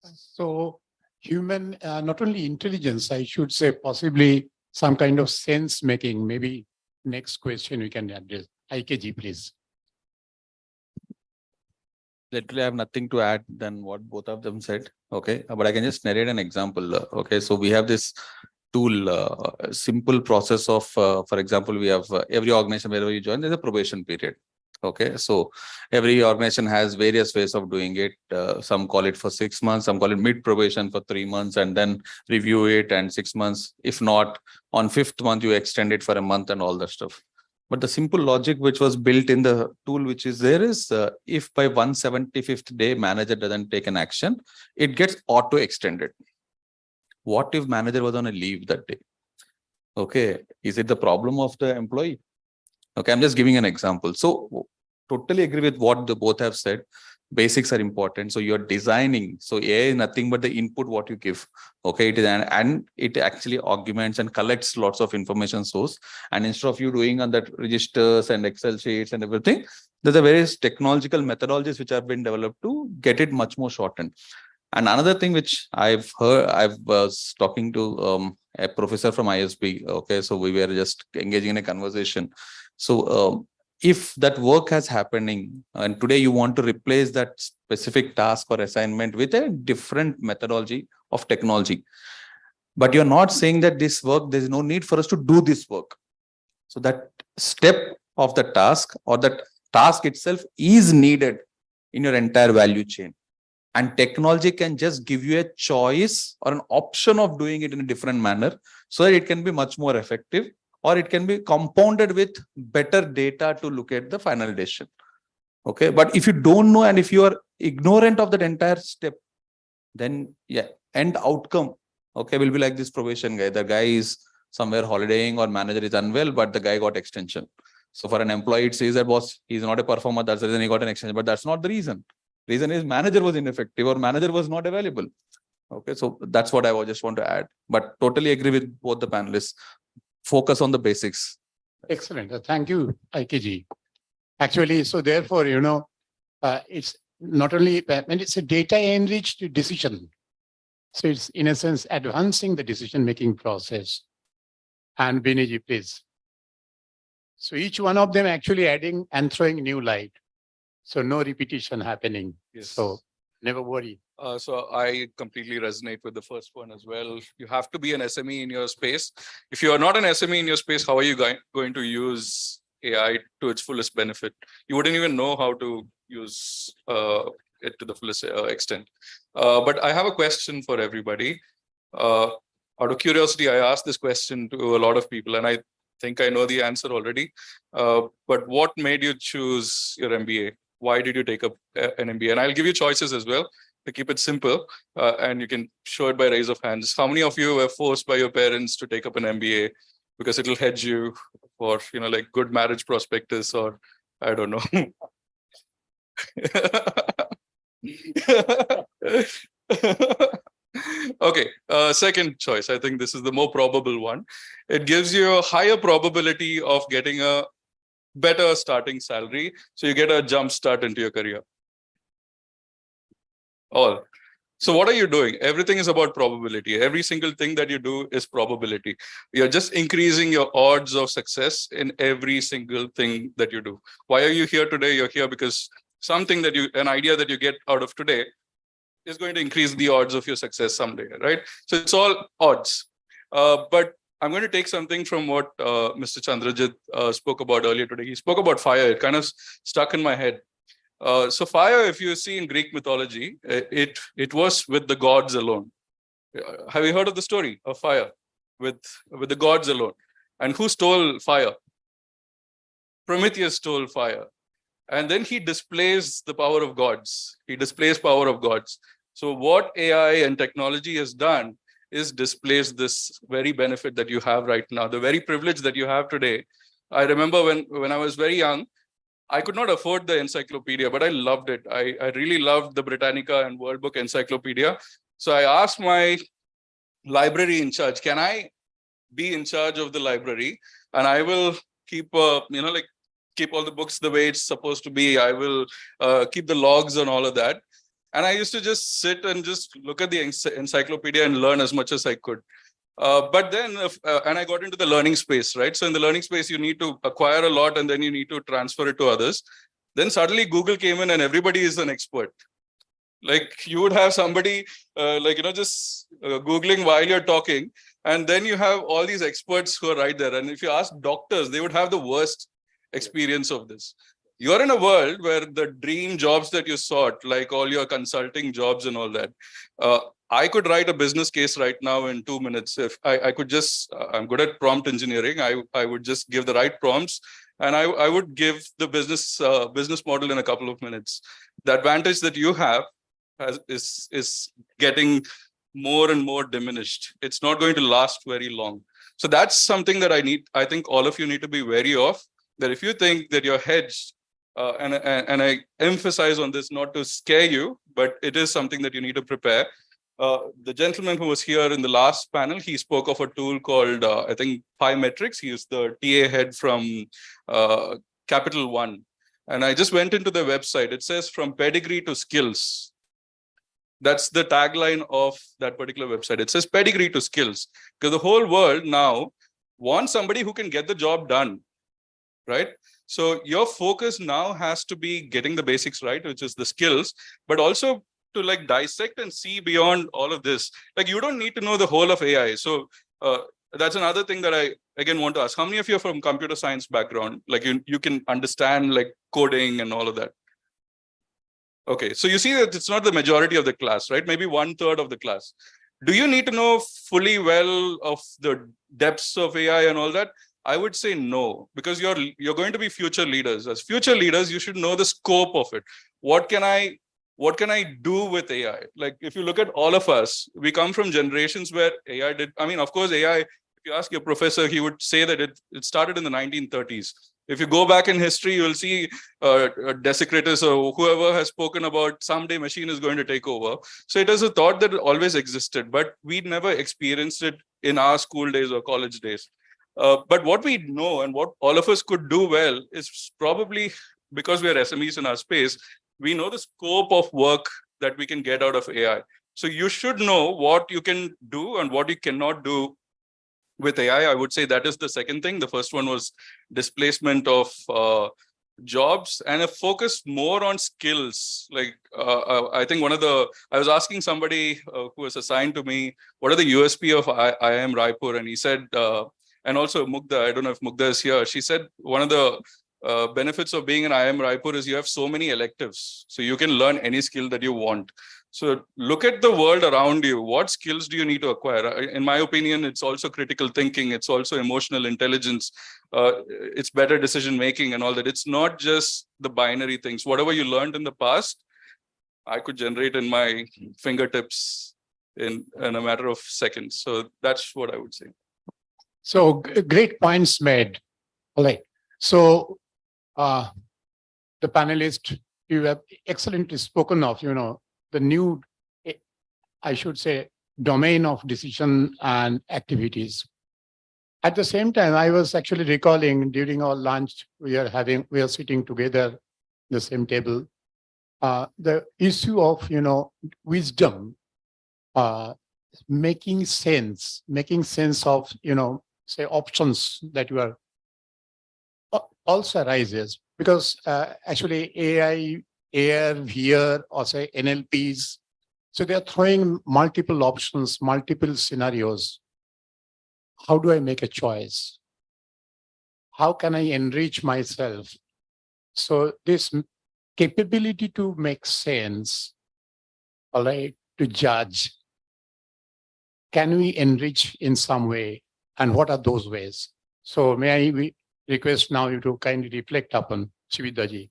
So human, not only intelligence, I should say possibly some kind of sense making. Maybe next question we can address. IKG, please. Literally, I have nothing to add than what both of them said. Okay, but I can just narrate an example. Okay, so we have this tool, simple process of, for example, we have every organization wherever you join, there's a probation period. Okay, so every organization has various ways of doing it. Some call it for 6 months, some call it mid probation for 3 months, and then review it and 6 months. If not, on 5th month, you extend it for a month and all that stuff. But the simple logic which was built in the tool which is there is, if by 175th day manager doesn't take an action, it gets auto extended. What if manager was on a leave that day? Okay, is it the problem of the employee? Okay, I'm just giving an example. So totally agree with what the both have said. Basics are important. So you're designing. So AI is nothing but the input what you give. Okay, it is and it actually augments and collects lots of information source. And instead of you doing on that registers and Excel sheets and everything, there's a various technological methodologies which have been developed to get it much more shortened. And another thing which I've heard, I was talking to a professor from ISB. Okay, so we were just engaging in a conversation. So if that work has happening and today you want to replace that specific task or assignment with a different methodology of technology, but you're not saying that this work, there's no need for us to do this work. So that step of the task or that task itself is needed in your entire value chain. And technology can just give you a choice or an option of doing it in a different manner so that it can be much more effective, or it can be compounded with better data to look at the final decision. Okay, but if you don't know and if you are ignorant of that entire step, then yeah, end outcome, okay, will be like this probation guy. The guy is somewhere holidaying or manager is unwell, but the guy got extension. So for an employee, it says that boss, he's not a performer, that's the reason he got an extension, but that's not the reason. Reason is manager was ineffective or manager was not available. Okay, so that's what I just want to add, but totally agree with both the panelists. Focus on the basics. Excellent. Thank you, IKG. Actually, so therefore, it's not only when it's a data enriched decision. So it's in a sense advancing the decision-making process. And Biniji, please. So each one of them actually adding and throwing new light. So no repetition happening. Yes. So never worry. So I completely resonate with the first one as well. You have to be an SME in your space. If you are not an SME in your space, how are you going to use AI to its fullest benefit? You wouldn't even know how to use it to the fullest extent. But I have a question for everybody. Out of curiosity, I asked this question to a lot of people, and think I know the answer already. But what made you choose your MBA? Why did you take up an MBA? And I'll give you choices as well to keep it simple. And you can show it by raise of hands. How many of you were forced by your parents to take up an MBA because it'll hedge you for, like good marriage prospectus, or I don't know. Okay, second choice. I think this is the more probable one. It gives you a higher probability of getting a better starting salary. So you get a jump start into your career. All. So what are you doing? Everything is about probability. Every single thing that you do is probability. You're just increasing your odds of success in every single thing that you do. Why are you here today? You're here because something that an idea that you get out of today is going to increase the odds of your success someday, right? So it's all odds. But I'm going to take something from what Mr. Chandrajit spoke about earlier today. He spoke about fire. It kind of stuck in my head. So fire, if you see in Greek mythology, it was with the gods alone. Have you heard of the story of fire with the gods alone? And who stole fire? Prometheus stole fire. And then he displays the power of gods. He displays power of gods. So what AI and technology has done is displace this very benefit that you have right now, the very privilege that you have today. I remember when I was very young, I could not afford the encyclopedia, but I loved it. I really loved the Britannica and World Book Encyclopedia. So I asked my library in charge, can I be in charge of the library? And I will keep, keep all the books the way it's supposed to be. I will keep the logs and all of that. And I used to just sit and just look at the encyclopedia and learn as much as I could. But then, and I got into the learning space, right? So in the learning space, you need to acquire a lot and then you need to transfer it to others. Then suddenly Google came in and everybody is an expert. Like you would have somebody just Googling while you're talking. And then you have all these experts who are right there. And if you ask doctors, they would have the worst experience of this. You're in a world where the dream jobs that you sought, like all your consulting jobs and all that, I could write a business case right now in 2 minutes. If I could just, I'm good at prompt engineering. I would just give the right prompts and I would give the business model in a couple of minutes. The advantage that you have is getting more and more diminished. It's not going to last very long. So that's something that I think all of you need to be wary of, that if you think that you're hedged, and I emphasize on this not to scare you, but it is something that you need to prepare. The gentleman who was here in the last panel, he spoke of a tool called, I think, Pi Metrics. He is the TA head from Capital One. And I just went into the website. It says from pedigree to skills. That's the tagline of that particular website. It says pedigree to skills. Because the whole world now wants somebody who can get the job done, right? So your focus now has to be getting the basics right, which is the skills, but also to like dissect and see beyond all of this. Like you don't need to know the whole of AI. So that's another thing that I again want to ask. How many of you are from computer science background? Like you can understand like coding and all of that. Okay, so you see that it's not the majority of the class, right? Maybe 1/3 of the class. Do you need to know fully well of the depths of AI and all that? I would say no, because you're going to be future leaders. As future leaders, you should know the scope of it. What can I do with AI? Like if you look at all of us, we come from generations where AI did. I mean, of course, AI. If you ask your professor, he would say that it started in the 1930s. If you go back in history, you'll see Desecrators or whoever has spoken about someday machine is going to take over. So it is a thought that always existed, but we never experienced it in our school days or college days. But what we know and what all of us could do well is probably because we are SMEs in our space, we know the scope of work that we can get out of AI. So you should know what you can do and what you cannot do with AI. I would say that is the second thing. The first one was displacement of jobs and a focus more on skills. Like I think I was asking somebody who was assigned to me, what are the USP of IIM Raipur? And he said, and also Mugdha, I don't know if Mugdha is here. She said one of the benefits of being in IIM Raipur is you have so many electives. So you can learn any skill that you want. So look at the world around you. What skills do you need to acquire? In my opinion, it's also critical thinking. It's also emotional intelligence. It's better decision making and all that. It's not just the binary things. Whatever you learned in the past, I could generate in my fingertips in a matter of seconds. So that's what I would say. So great points made. All right. So the panelist, you have excellently spoken of, the new, I should say, domain of decision and activities. At the same time, I was actually recalling during our lunch, we are sitting together the same table. The issue of, wisdom, making sense of, say options that you are also arises because actually AI, AR, VR, or say NLPs, so they're throwing multiple options, multiple scenarios. How do I make a choice? How can I enrich myself? So this capability to make sense, all right, to judge, can we enrich in some way? And what are those ways? So may I request now you to kindly reflect upon Shividaji.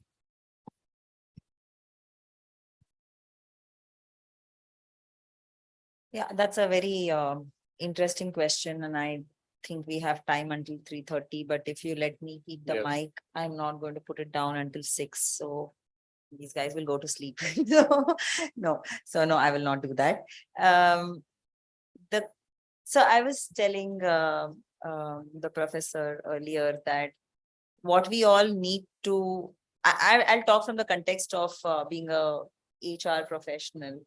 Yeah, that's a very interesting question, and I think we have time until 3:30. But if you let me keep the Yes. mic, I'm not going to put it down until 6. So these guys will go to sleep. No, I will not do that. So I was telling the professor earlier that what we all need to. I'll talk from the context of being a HR professional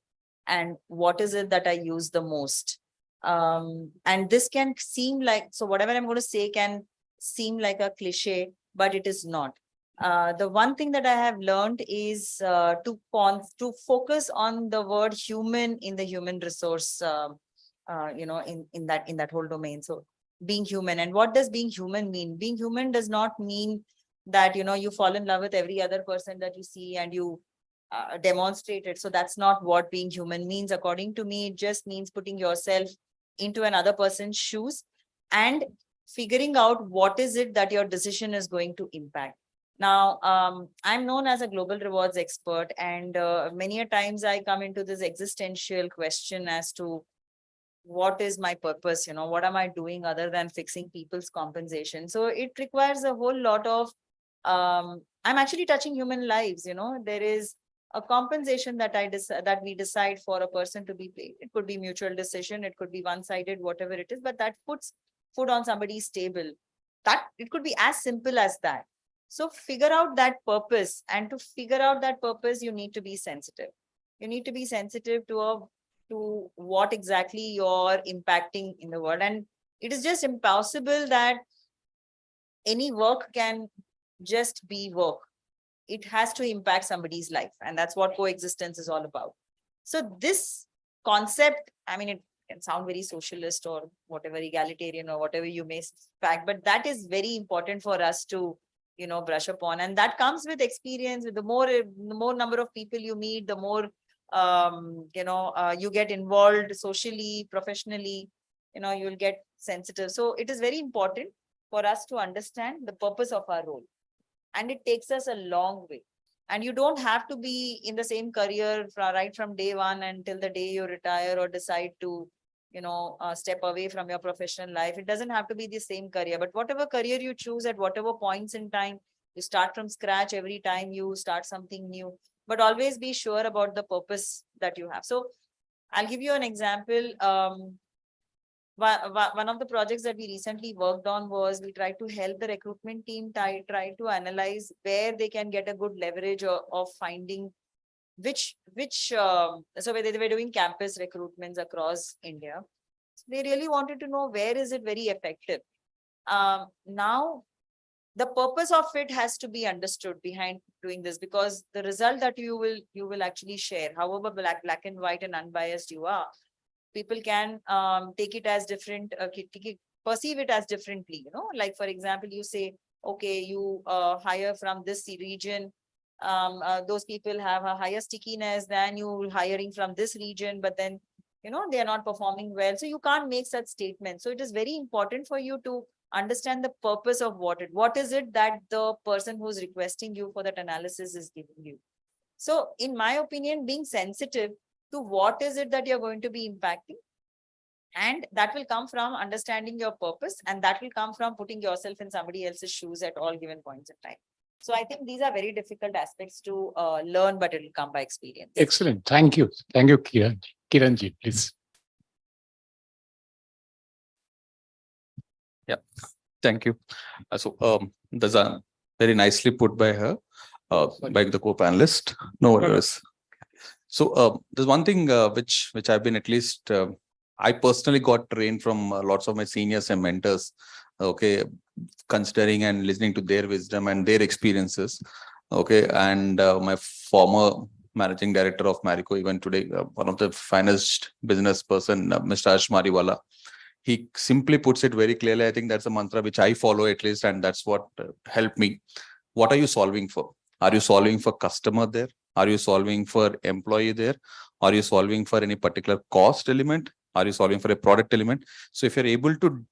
and what is it that I use the most. And this can seem like, so whatever I'm going to say can seem like a cliche, but it is not. The one thing that I have learned is to focus on the word human in the human resource, in that whole domain. So being human, and what does being human mean? Being human does not mean that, you fall in love with every other person that you see and you demonstrate it. So that's not what being human means. According to me, it just means putting yourself into another person's shoes and figuring out what is it that your decision is going to impact. Now, I'm known as a global rewards expert, and many a times I come into this existential question as to what is my purpose? What am I doing other than fixing people's compensation? So it requires a whole lot of, I'm actually touching human lives. There is a compensation that that we decide for a person to be paid. It could be mutual decision, it could be one-sided, whatever it is, but that puts food on somebody's table. That it could be as simple as that. So figure out that purpose, and to figure out that purpose, you need to be sensitive. You need to be sensitive to what exactly you're impacting in the world. And it is just impossible that any work can just be work. It has to impact somebody's life. And that's what coexistence is all about. So this concept, I mean, it can sound very socialist or whatever, egalitarian or whatever you may fact, but that is very important for us to, brush upon. And that comes with experience. With the more number of people you meet, the more you get involved socially, professionally, you'll get sensitive. So it is very important for us to understand the purpose of our role. And it takes us a long way. And you don't have to be in the same career right from day one until the day you retire or decide to, step away from your professional life. It doesn't have to be the same career, but whatever career you choose at whatever points in time, you start from scratch every time you start something new, but always be sure about the purpose that you have. So I'll give you an example. One of the projects that we recently worked on was we tried to help the recruitment team try to analyze where they can get a good leverage of finding so where they were doing campus recruitments across India. So they really wanted to know where is it very effective. Now, the purpose of it has to be understood behind doing this, because the result that you will actually share, however black and white and unbiased you are, people can take it as different, perceive it as differently. Like for example, you say, okay, you hire from this region, those people have a higher stickiness than you hiring from this region, but then, they are not performing well. So you can't make such statements. So it is very important for you to understand the purpose of what is it that the person who's requesting you for that analysis is giving you. So in my opinion, being sensitive to what is it that you're going to be impacting, and that will come from understanding your purpose, and that will come from putting yourself in somebody else's shoes at all given points in time. So I think these are very difficult aspects to learn, but it will come by experience. Excellent. Thank you. Thank you, Kiran. Kiranji, please. Thank you. There's a very nicely put by her, by the co-panelist. No worries. So there's one thing which I've been at least I personally got trained from lots of my seniors and mentors. Okay, considering and listening to their wisdom and their experiences. Okay, and my former managing director of Marico, even today, one of the finest business person, Mr. Ash Mariwala. He simply puts it very clearly. I think that's a mantra which I follow at least, and that's what helped me. What are you solving for? Are you solving for customer there? Are you solving for employee there? Are you solving for any particular cost element? Are you solving for a product element? So if you're able to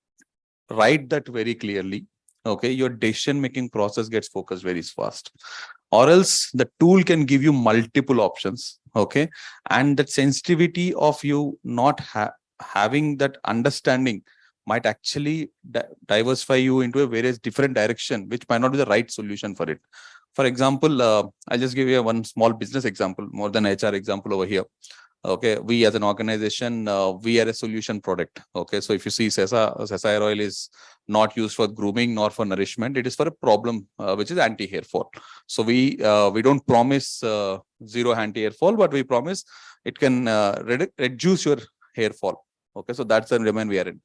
write that very clearly, okay, your decision-making process gets focused very fast. Or else the tool can give you multiple options, okay? And that sensitivity of you not having that understanding might actually diversify you into a various different direction, which might not be the right solution for it. For example, I'll just give you one small business example, more than HR example over here. Okay, we as an organization, we are a solution product. Okay, so if you see Sesa hair oil is not used for grooming nor for nourishment. It is for a problem which is anti-hair fall. So we don't promise zero anti-hair fall, but we promise it can reduce your hair fall. Okay, so that's the domain we are in.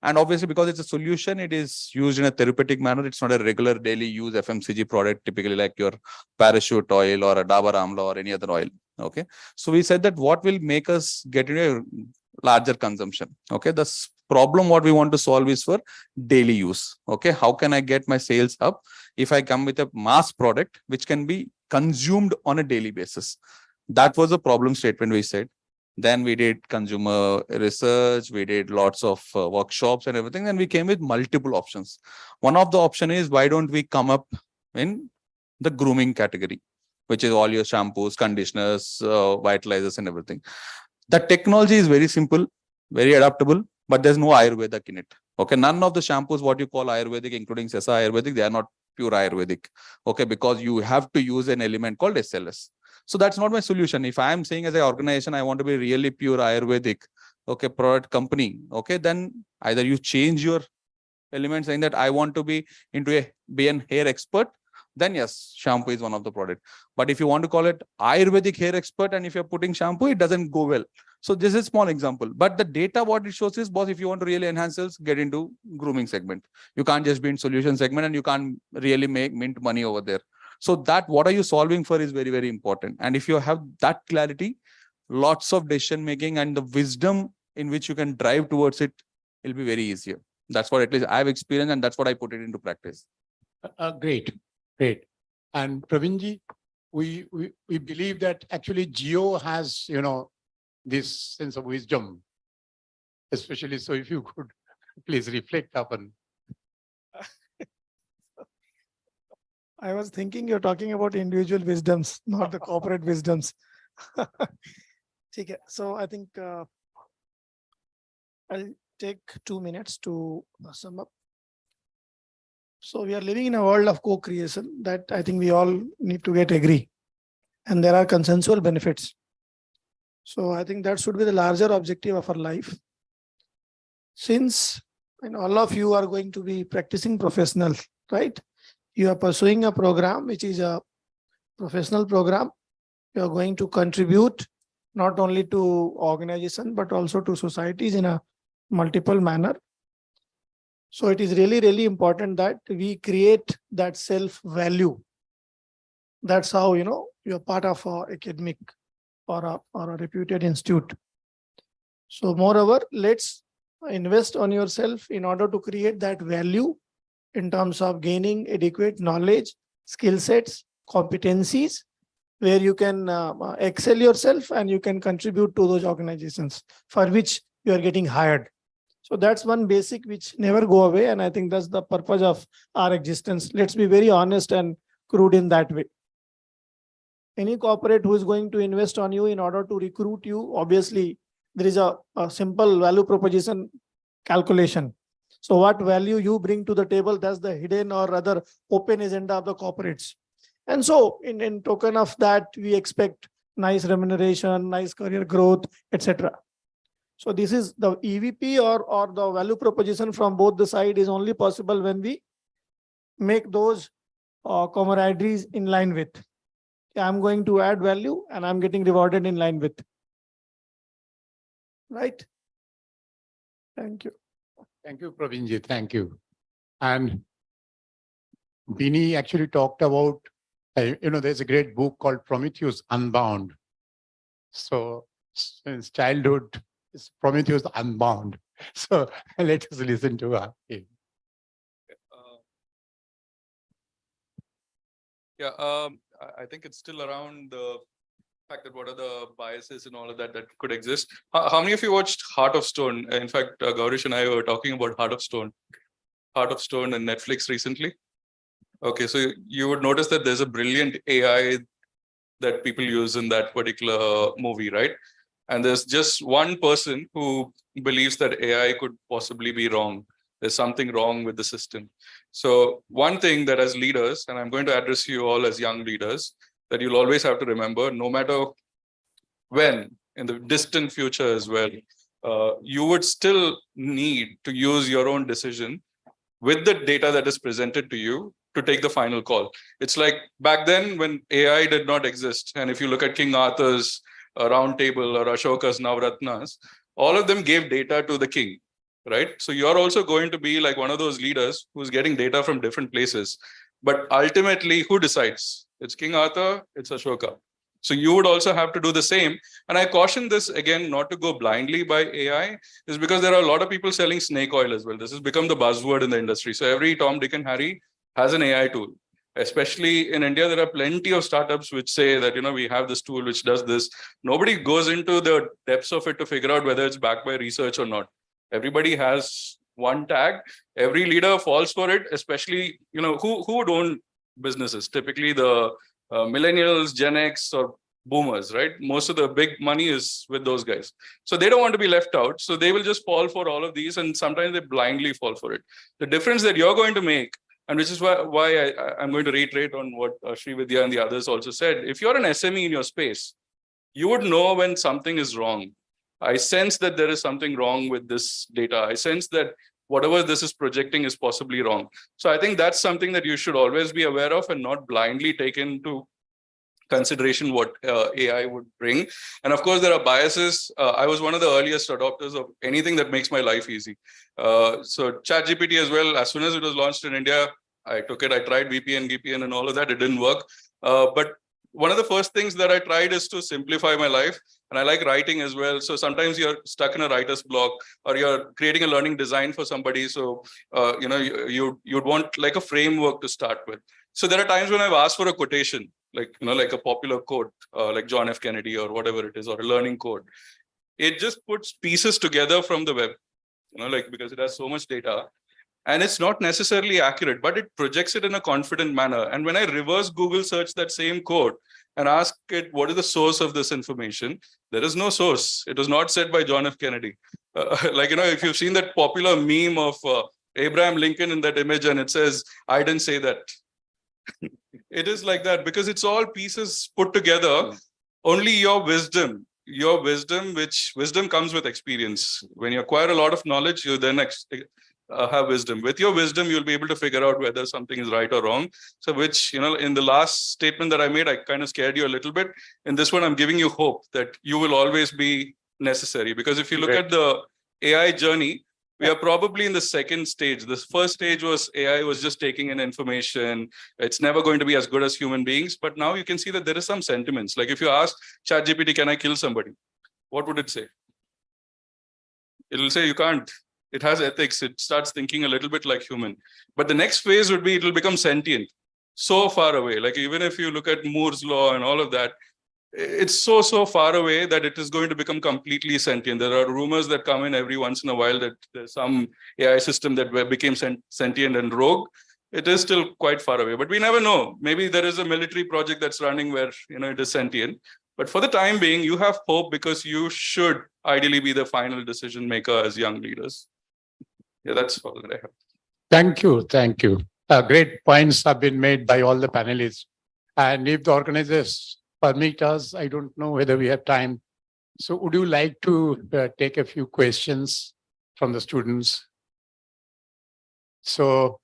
And obviously, because it's a solution, it is used in a therapeutic manner. It's not a regular daily use FMCG product, typically like your parachute oil or a Dabur Amla or any other oil. Okay, so we said that what will make us get into a larger consumption. Okay, the problem what we want to solve is for daily use. Okay, how can I get my sales up if I come with a mass product which can be consumed on a daily basis? That was a problem statement we said. Then we did consumer research, we did lots of workshops and everything, and we came with multiple options. One of the option is, why don't we come up in the grooming category, which is all your shampoos, conditioners, vitalizers and everything. The technology is very simple, very adaptable, but there's no Ayurvedic in it. Okay, none of the shampoos what you call Ayurvedic, including Sesa Ayurvedic, they are not pure Ayurvedic. Okay, because you have to use an element called SLS. So that's not my solution. If I am saying as an organization, I want to be really pure Ayurvedic, okay, product company, okay, then either you change your element saying that I want to be into be an hair expert, then yes, shampoo is one of the product. But if you want to call it Ayurvedic hair expert, and if you're putting shampoo, it doesn't go well. So this is a small example, but the data, what it shows is, boss, if you want to really enhance sales, get into grooming segment. You can't just be in solution segment, and you can't really mint money over there. So that what are you solving for is very, very important. And if you have that clarity, lots of decision making and the wisdom in which you can drive towards it will be very easier. That's what at least I've experienced, and that's what I put it into practice. Great. And Pravinji, we believe that actually Geo has, this sense of wisdom, especially. So if you could please reflect upon. I was thinking you're talking about individual wisdoms, not the corporate wisdoms. Okay, so I think I'll take 2 minutes to sum up. So we are living in a world of co-creation that I think we all need to agree. And there are consensual benefits. So I think that should be the larger objective of our life. Since all of you are going to be practicing professionals, right? You are pursuing a program which is a professional program. You are going to contribute not only to organization, but also to societies in a multiple manner. So it is really, really important that we create that self-value. That's how, you're part of an academic or a reputed institute. So moreover, let's invest on yourself in order to create that value in terms of gaining adequate knowledge, skill sets, competencies, where you can excel yourself and you can contribute to those organizations for which you are getting hired. So that's one basic which never go away. And I think that's the purpose of our existence. Let's be very honest and crude in that way. Any corporate who is going to invest on you in order to recruit you, obviously there is a simple value proposition calculation. So what value you bring to the table, that's the hidden or rather open agenda of the corporates. And so in token of that, we expect nice remuneration, nice career growth, etc. So this is the EVP or the value proposition from both the side is only possible when we make those camaraderies in line with. I'm going to add value and I'm getting rewarded in line with. Right? Thank you. Thank you, Praveerji. Thank you. And Bini actually talked about, there's a great book called Prometheus Unbound. So since childhood, it's Prometheus Unbound. So let us listen to her. I think it's still around the fact that what are the biases and all of that that could exist. How many of you watched Heart of Stone? In fact, Gaurish and I were talking about Heart of Stone and Netflix recently. Okay, so you would notice that there's a brilliant AI that people use in that particular movie, right? And there's just one person who believes that AI could possibly be wrong. There's something wrong with the system. So one thing that as leaders, and I'm going to address you all as young leaders, that you'll always have to remember, no matter when, in the distant future as well, you would still need to use your own decision with the data that is presented to you to take the final call. It's like back then when AI did not exist. And if you look at King Arthur's round table or Ashoka's Navratnas, all of them gave data to the king, right? So you're also going to be like one of those leaders who's getting data from different places. But ultimately, who decides? It's King Arthur, it's Ashoka. So you would also have to do the same. And I caution this again, not to go blindly by AI, is because there are a lot of people selling snake oil as well. This has become the buzzword in the industry. So every Tom, Dick, and Harry has an AI tool. Especially in India, there are plenty of startups which say that, we have this tool which does this. Nobody goes into the depths of it to figure out whether it's backed by research or not. Everybody has one tag. Every leader falls for it, especially, who would own businesses? Typically the millennials, Gen X, or boomers, right? Most of the big money is with those guys. So they don't want to be left out. So they will just fall for all of these. And sometimes they blindly fall for it. The difference that you're going to make, and which is why I'm going to reiterate on what Srividya and the others also said. If you're an SME in your space, you would know when something is wrong. I sense that there is something wrong with this data. I sense that whatever this is projecting is possibly wrong. So I think that's something that you should always be aware of and not blindly take into consideration what AI would bring. And of course, there are biases. I was one of the earliest adopters of anything that makes my life easy. So ChatGPT as well, as soon as it was launched in India, I took it. I tried VPN and all of that. It didn't work. But one of the first things that I tried is to simplify my life. And I like writing as well. So sometimes you're stuck in a writer's block or you're creating a learning design for somebody. So, you'd want like a framework to start with. So there are times when I've asked for a quotation, like a popular quote, like John F. Kennedy or whatever it is, or a learning quote. It just puts pieces together from the web, because it has so much data. And it's not necessarily accurate, but it projects it in a confident manner. And when I reverse Google search that same quote and ask it, what is the source of this information? There is no source. It was not said by John F. Kennedy. If you've seen that popular meme of Abraham Lincoln in that image and it says, I didn't say that. It is like that because it's all pieces put together. Only your wisdom, which wisdom comes with experience. When you acquire a lot of knowledge, you then have wisdom. With your wisdom, you'll be able to figure out whether something is right or wrong. So which, in the last statement that I made, I kind of scared you a little bit. In this one, I'm giving you hope that you will always be necessary. Because if you look at the AI journey, we are probably in the second stage. The first stage was AI was just taking in information. It's never going to be as good as human beings. But now you can see that there is some sentiments. Like if you ask ChatGPT, can I kill somebody? What would it say? It'll say you can't. It has ethics. It starts thinking a little bit like human. But the next phase would be, it'll become sentient. so far away. Like even if you look at Moore's law and all of that, it's so far away that it is going to become completely sentient. There are rumors that come in every once in a while that there's some AI system that became sentient and rogue. It is still quite far away, but we never know. Maybe there is a military project that's running where it is sentient. But for the time being, you have hope because you should ideally be the final decision maker as young leaders. Yeah, that's all that I have. Thank you. Thank you. Great points have been made by all the panelists. And if the organizers permit us, I don't know whether we have time. So would you like to take a few questions from the students? So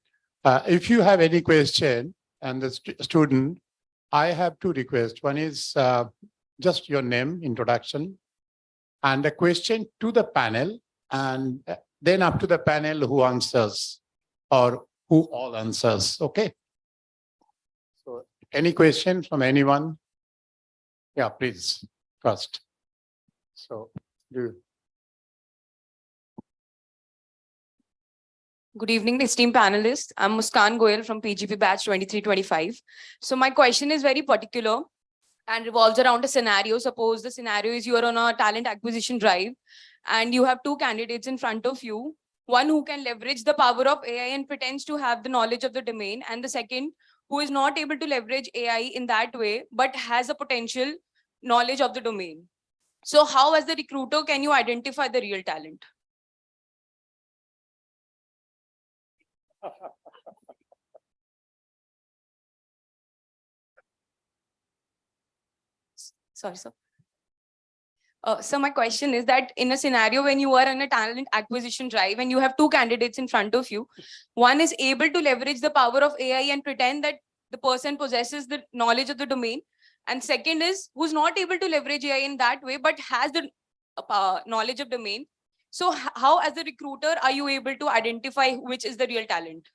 if you have any question and the student, I have two requests. One is just your name, introduction, and a question to the panel, and then up to the panel who answers or who all answers. Okay. So any question from anyone? Yeah, please, first. So do Good evening, esteemed panelists. I'm Muskan Goyal from PGP batch 2325. So my question is very particular and revolves around a scenario. Suppose the scenario is you are on a talent acquisition drive and you have two candidates in front of you. One who can leverage the power of AI and pretends to have the knowledge of the domain, and the second who is not able to leverage AI in that way, but has a potential knowledge of the domain. So how, as the recruiter, can you identify the real talent? Sorry, sir. So my question is that in a scenario when you are on a talent acquisition drive and you have two candidates in front of you, one is able to leverage the power of AI and pretend that the person possesses the knowledge of the domain, and second is who's not able to leverage AI in that way but has the knowledge of domain. So how, as a recruiter, are you able to identify which is the real talent?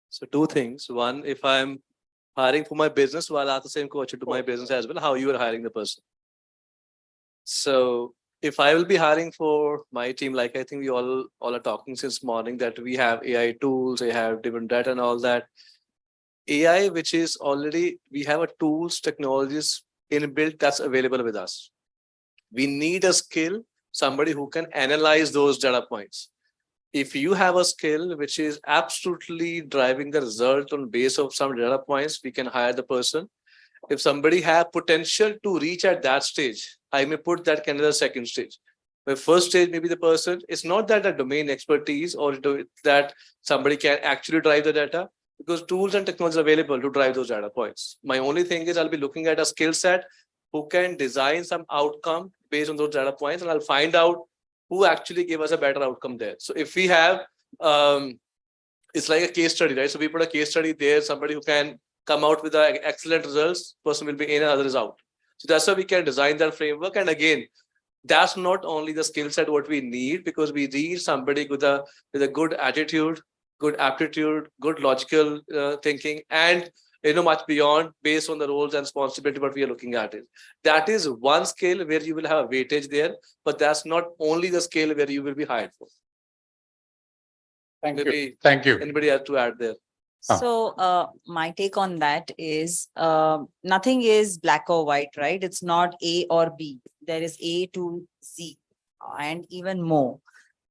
So two things. One, if I'm hiring for my business, so I'll ask the same question to my business as well, how you are hiring the person. So if I will be hiring for my team, like I think we all are talking since morning that we have AI tools, we have different data and all that. AI, which is already, we have a tools, technologies inbuilt that's available with us. We need a skill, somebody who can analyze those data points. If you have a skill which is absolutely driving the result on base of some data points, we can hire the person. If somebody have potential to reach at that stage, I may put that candidate second stage. The first stage, maybe the person, it's not that a domain expertise or that somebody can actually drive the data, because tools and technology are available to drive those data points. My only thing is I'll be looking at a skill set who can design some outcome based on those data points, and I'll find out who actually gave us a better outcome there. So if we have, it's like a case study, right? So we put a case study there, somebody who can come out with excellent results, person will be in and other is out. So that's how we can design that framework. And again, that's not only the skill set what we need, because we need somebody with a good attitude, good aptitude, good logical thinking, and much beyond based on the roles and responsibility what we are looking at it. That is one scale where you will have a weightage there, but that's not only the scale where you will be hired for. Thank Maybe you. Thank you. Anybody has to add there? So my take on that is nothing is black or white, right? It's not A or B. There is A to Z and even more.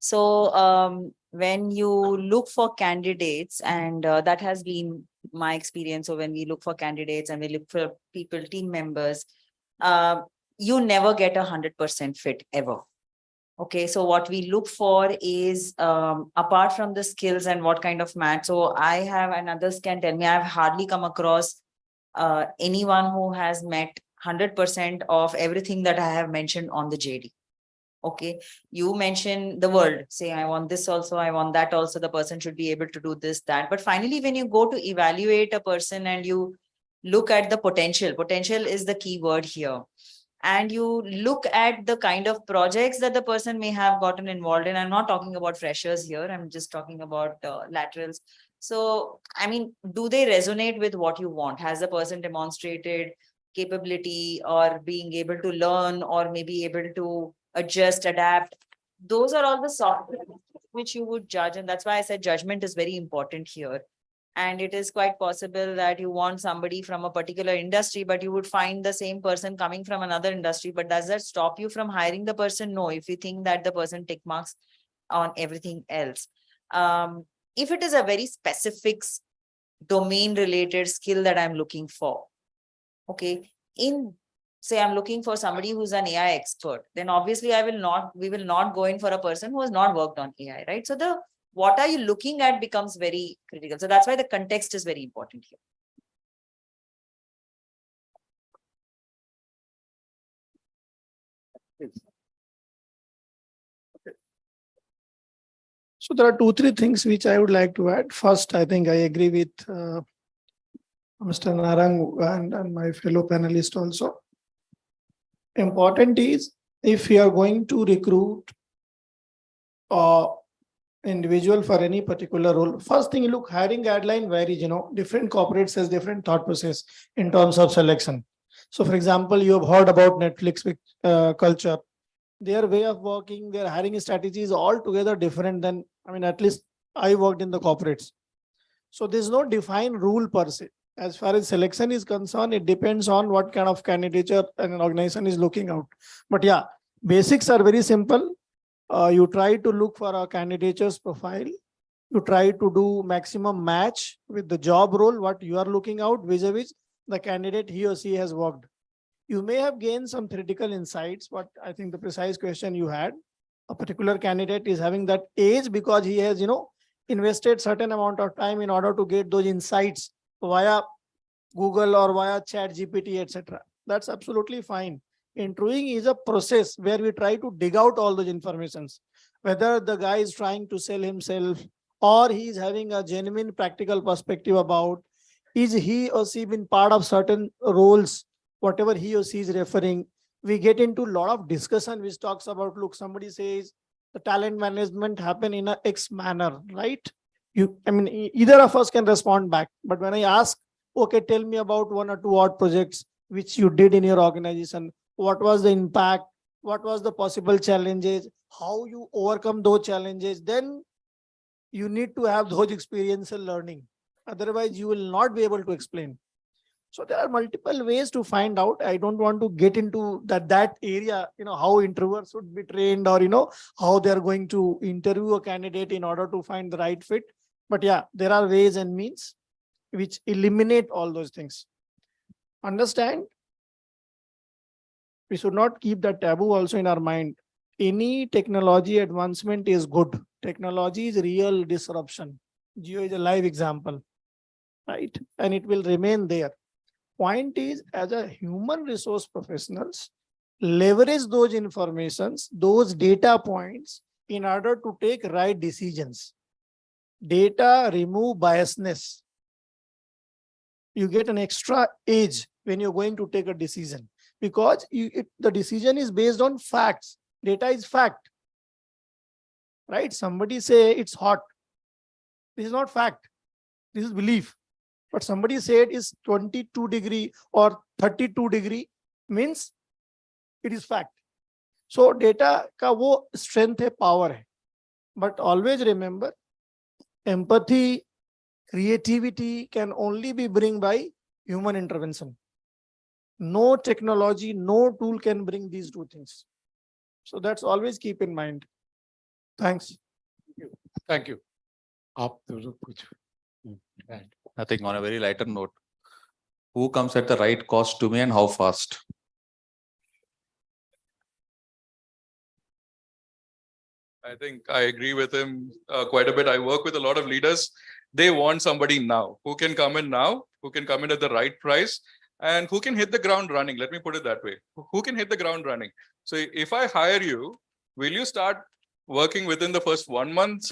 So when you look for candidates, and that has been my experience. So when we look for candidates and we look for people, team members, you never get 100% fit ever. Okay, so what we look for is apart from the skills and what kind of match. So I have, and others can tell me, I've hardly come across anyone who has met 100% of everything that I have mentioned on the JD. Okay, you mention the world, say, I want this also, I want that also, the person should be able to do this, that. But finally, when you go to evaluate a person and you look at the potential is the key word here. And you look at the kind of projects that the person may have gotten involved in. I'm not talking about freshers here. I'm just talking about laterals. So, I mean, do they resonate with what you want? Has the person demonstrated capability or being able to learn or maybe able to adjust, adapt? those are all the software which you would judge. And that's why I said judgment is very important here. And it is quite possible that you want somebody from a particular industry, but you would find the same person coming from another industry. But does that stop you from hiring the person? No, if you think that the person tick marks on everything else. If it is a very specific domain related skill that I'm looking for, okay, say I'm looking for somebody who's an AI expert, then obviously we will not go in for a person who has not worked on AI, right? So what are you looking at becomes very critical. So that's why the context is very important here. So there are 2-3 things which I would like to add. First, I think I agree with Mr. Narang and my fellow panelist also. Important is if you are going to recruit individual for any particular role, first thing you look, hiring guideline varies, different corporates has different thought process in terms of selection. So for example, you have heard about Netflix culture. Their way of working, their hiring strategy is altogether different than, at least I worked in the corporates. So there's no defined rule per se. As far as selection is concerned, it depends on what kind of candidature an organization is looking out. But yeah, basics are very simple. You try to look for a candidature's profile. You try to do maximum match with the job role, what you are looking out vis-a-vis the candidate he or she has worked. You may have gained some theoretical insights, but I think the precise question you had, a particular candidate is having that age because he has, invested certain amount of time in order to get those insights via Google or via Chat GPT, etc. That's absolutely fine. Interviewing is a process where we try to dig out all those informations, whether the guy is trying to sell himself or he is having a genuine practical perspective about, is he or she been part of certain roles, whatever he or she is referring. We get into a lot of discussion which talks about, look, somebody says the talent management happen in a X manner, right? Either of us can respond back. But when I ask, okay, tell me about 1 or 2 odd projects which you did in your organization. What was the impact? What was the possible challenges? How you overcome those challenges? Then you need to have those experiential learning. Otherwise, you will not be able to explain. So there are multiple ways to find out. I don't want to get into that area, how interviewers should be trained or, how they're going to interview a candidate in order to find the right fit. But yeah, there are ways and means which eliminate all those things. Understand? We should not keep that taboo also in our mind. Any technology advancement is good. Technology is real disruption. Geo is a live example, right? And it will remain there. Point is, as a human resource professionals, leverage those informations, those data points in order to take right decisions. Data remove biasness. You get an extra edge when you're going to take a decision because the decision is based on facts. Data is fact, right? Somebody say it's hot. This is not fact. This is belief. But somebody said is 22 degree or 32 degree means it is fact. So data ka wo strength hai, power hai. But always remember, empathy, creativity can only be bring by human intervention. No technology, no tool can bring these 2 things. So that's always keep in mind. Thanks. Thank you. I think on a very lighter note, who comes at the right cost to me and how fast? I think I agree with him quite a bit. I work with a lot of leaders. They want somebody now who can come in now, who can come in at the right price, and who can hit the ground running. Let me put it that way. Who can hit the ground running? So if I hire you, will you start working within the first 1 month,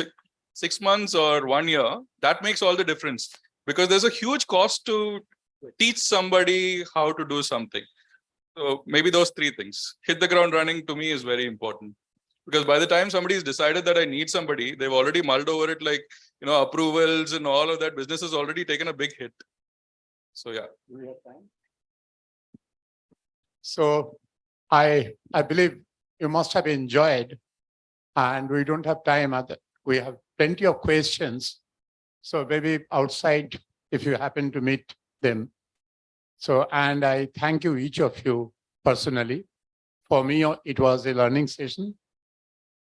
6 months, or 1 year? That makes all the difference because there's a huge cost to teach somebody how to do something. So maybe those 3 things. Hit the ground running to me is very important. Because by the time somebody's decided that I need somebody, they've already mulled over it, like, approvals and all of that. Business has already taken a big hit. So yeah. So I believe you must have enjoyed And we don't have time. We have plenty of questions. So maybe outside, if you happen to meet them. So, and I thank you, each of you personally. For me, it was a learning session.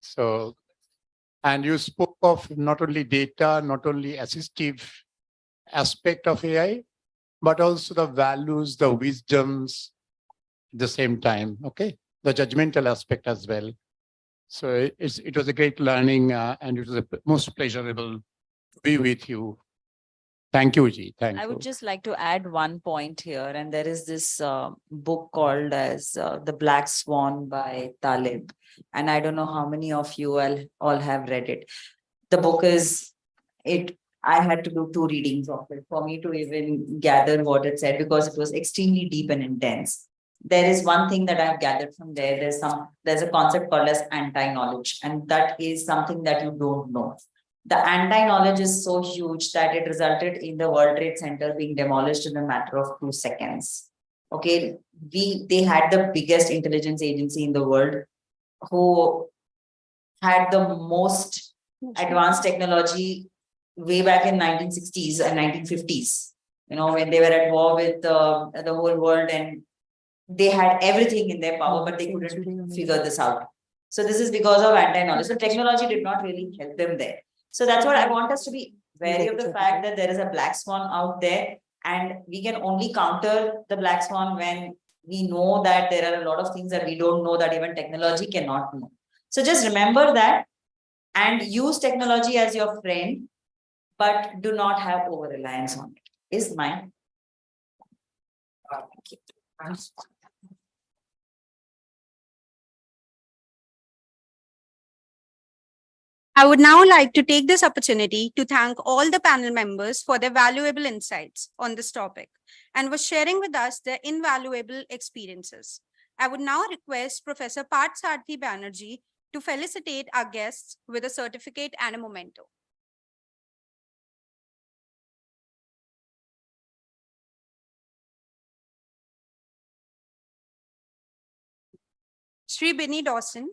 So, and you spoke of not only data, not only assistive aspect of AI, but also the values, the wisdoms at the same time, okay? The judgmental aspect as well. So it was a great learning and it was a most pleasurable to be with you. Thank you, Ji. Thank you. I would just like to add one point here, and there is this book called as The Black Swan by Talib. And I don't know how many of you all have read it. The book is, I had to do 2 readings of it for me to even gather what it said, because it was extremely deep and intense. There is one thing that I've gathered from there. There's a concept called as anti-knowledge, and that is something that you don't know. The anti-knowledge is so huge that it resulted in the World Trade Center being demolished in a matter of 2 seconds. Okay, they had the biggest intelligence agency in the world who had the most advanced technology way back in 1960s and 1950s, when they were at war with the whole world, and they had everything in their power, but they couldn't figure this out. So this is because of anti-knowledge. So technology did not really help them there. So that's what I want us to be wary of, the fact that there is a black swan out there, and we can only counter the black swan when we know that there are a lot of things that we don't know, that even technology cannot know. So just remember that and use technology as your friend, but do not have over-reliance on it, is mine. I would now like to take this opportunity to thank all the panel members for their valuable insights on this topic and for sharing with us their invaluable experiences. I would now request Professor Parth Sarathy Banerjee to felicitate our guests with a certificate and a memento. Shri Binny Dawson.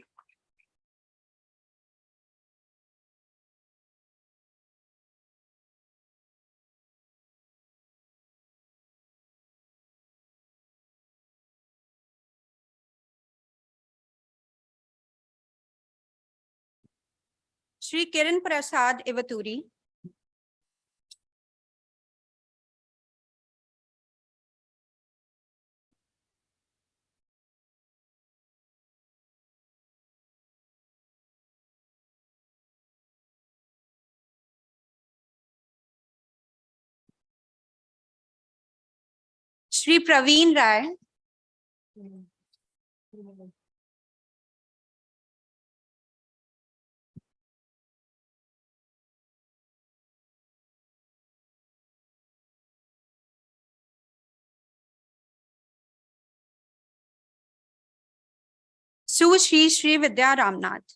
Shri Kiran Prasad Ivaturi. Shri Praveen Rai. Su Shri Vidya Ramnath.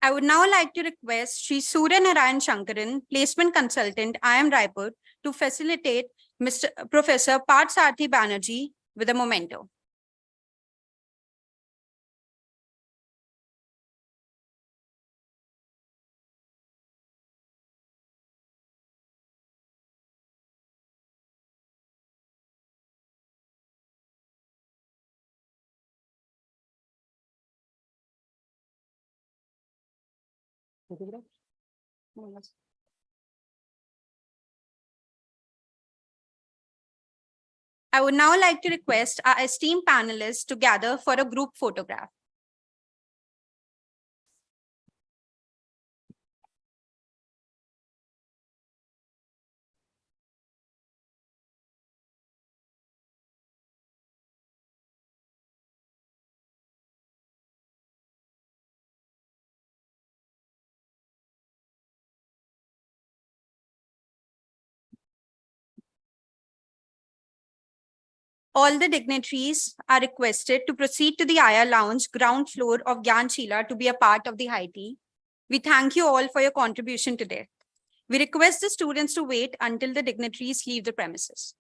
I would now like to request Shri Surya Narayan Shankaran, Placement Consultant, IIM Raipur, to facilitate Professor Parth Sarathy Banerjee with a memento. I would now like to request our esteemed panelists to gather for a group photograph. All the dignitaries are requested to proceed to the IR lounge, ground floor of Gyanshila to be a part of the high tea. We thank you all for your contribution today. We request the students to wait until the dignitaries leave the premises.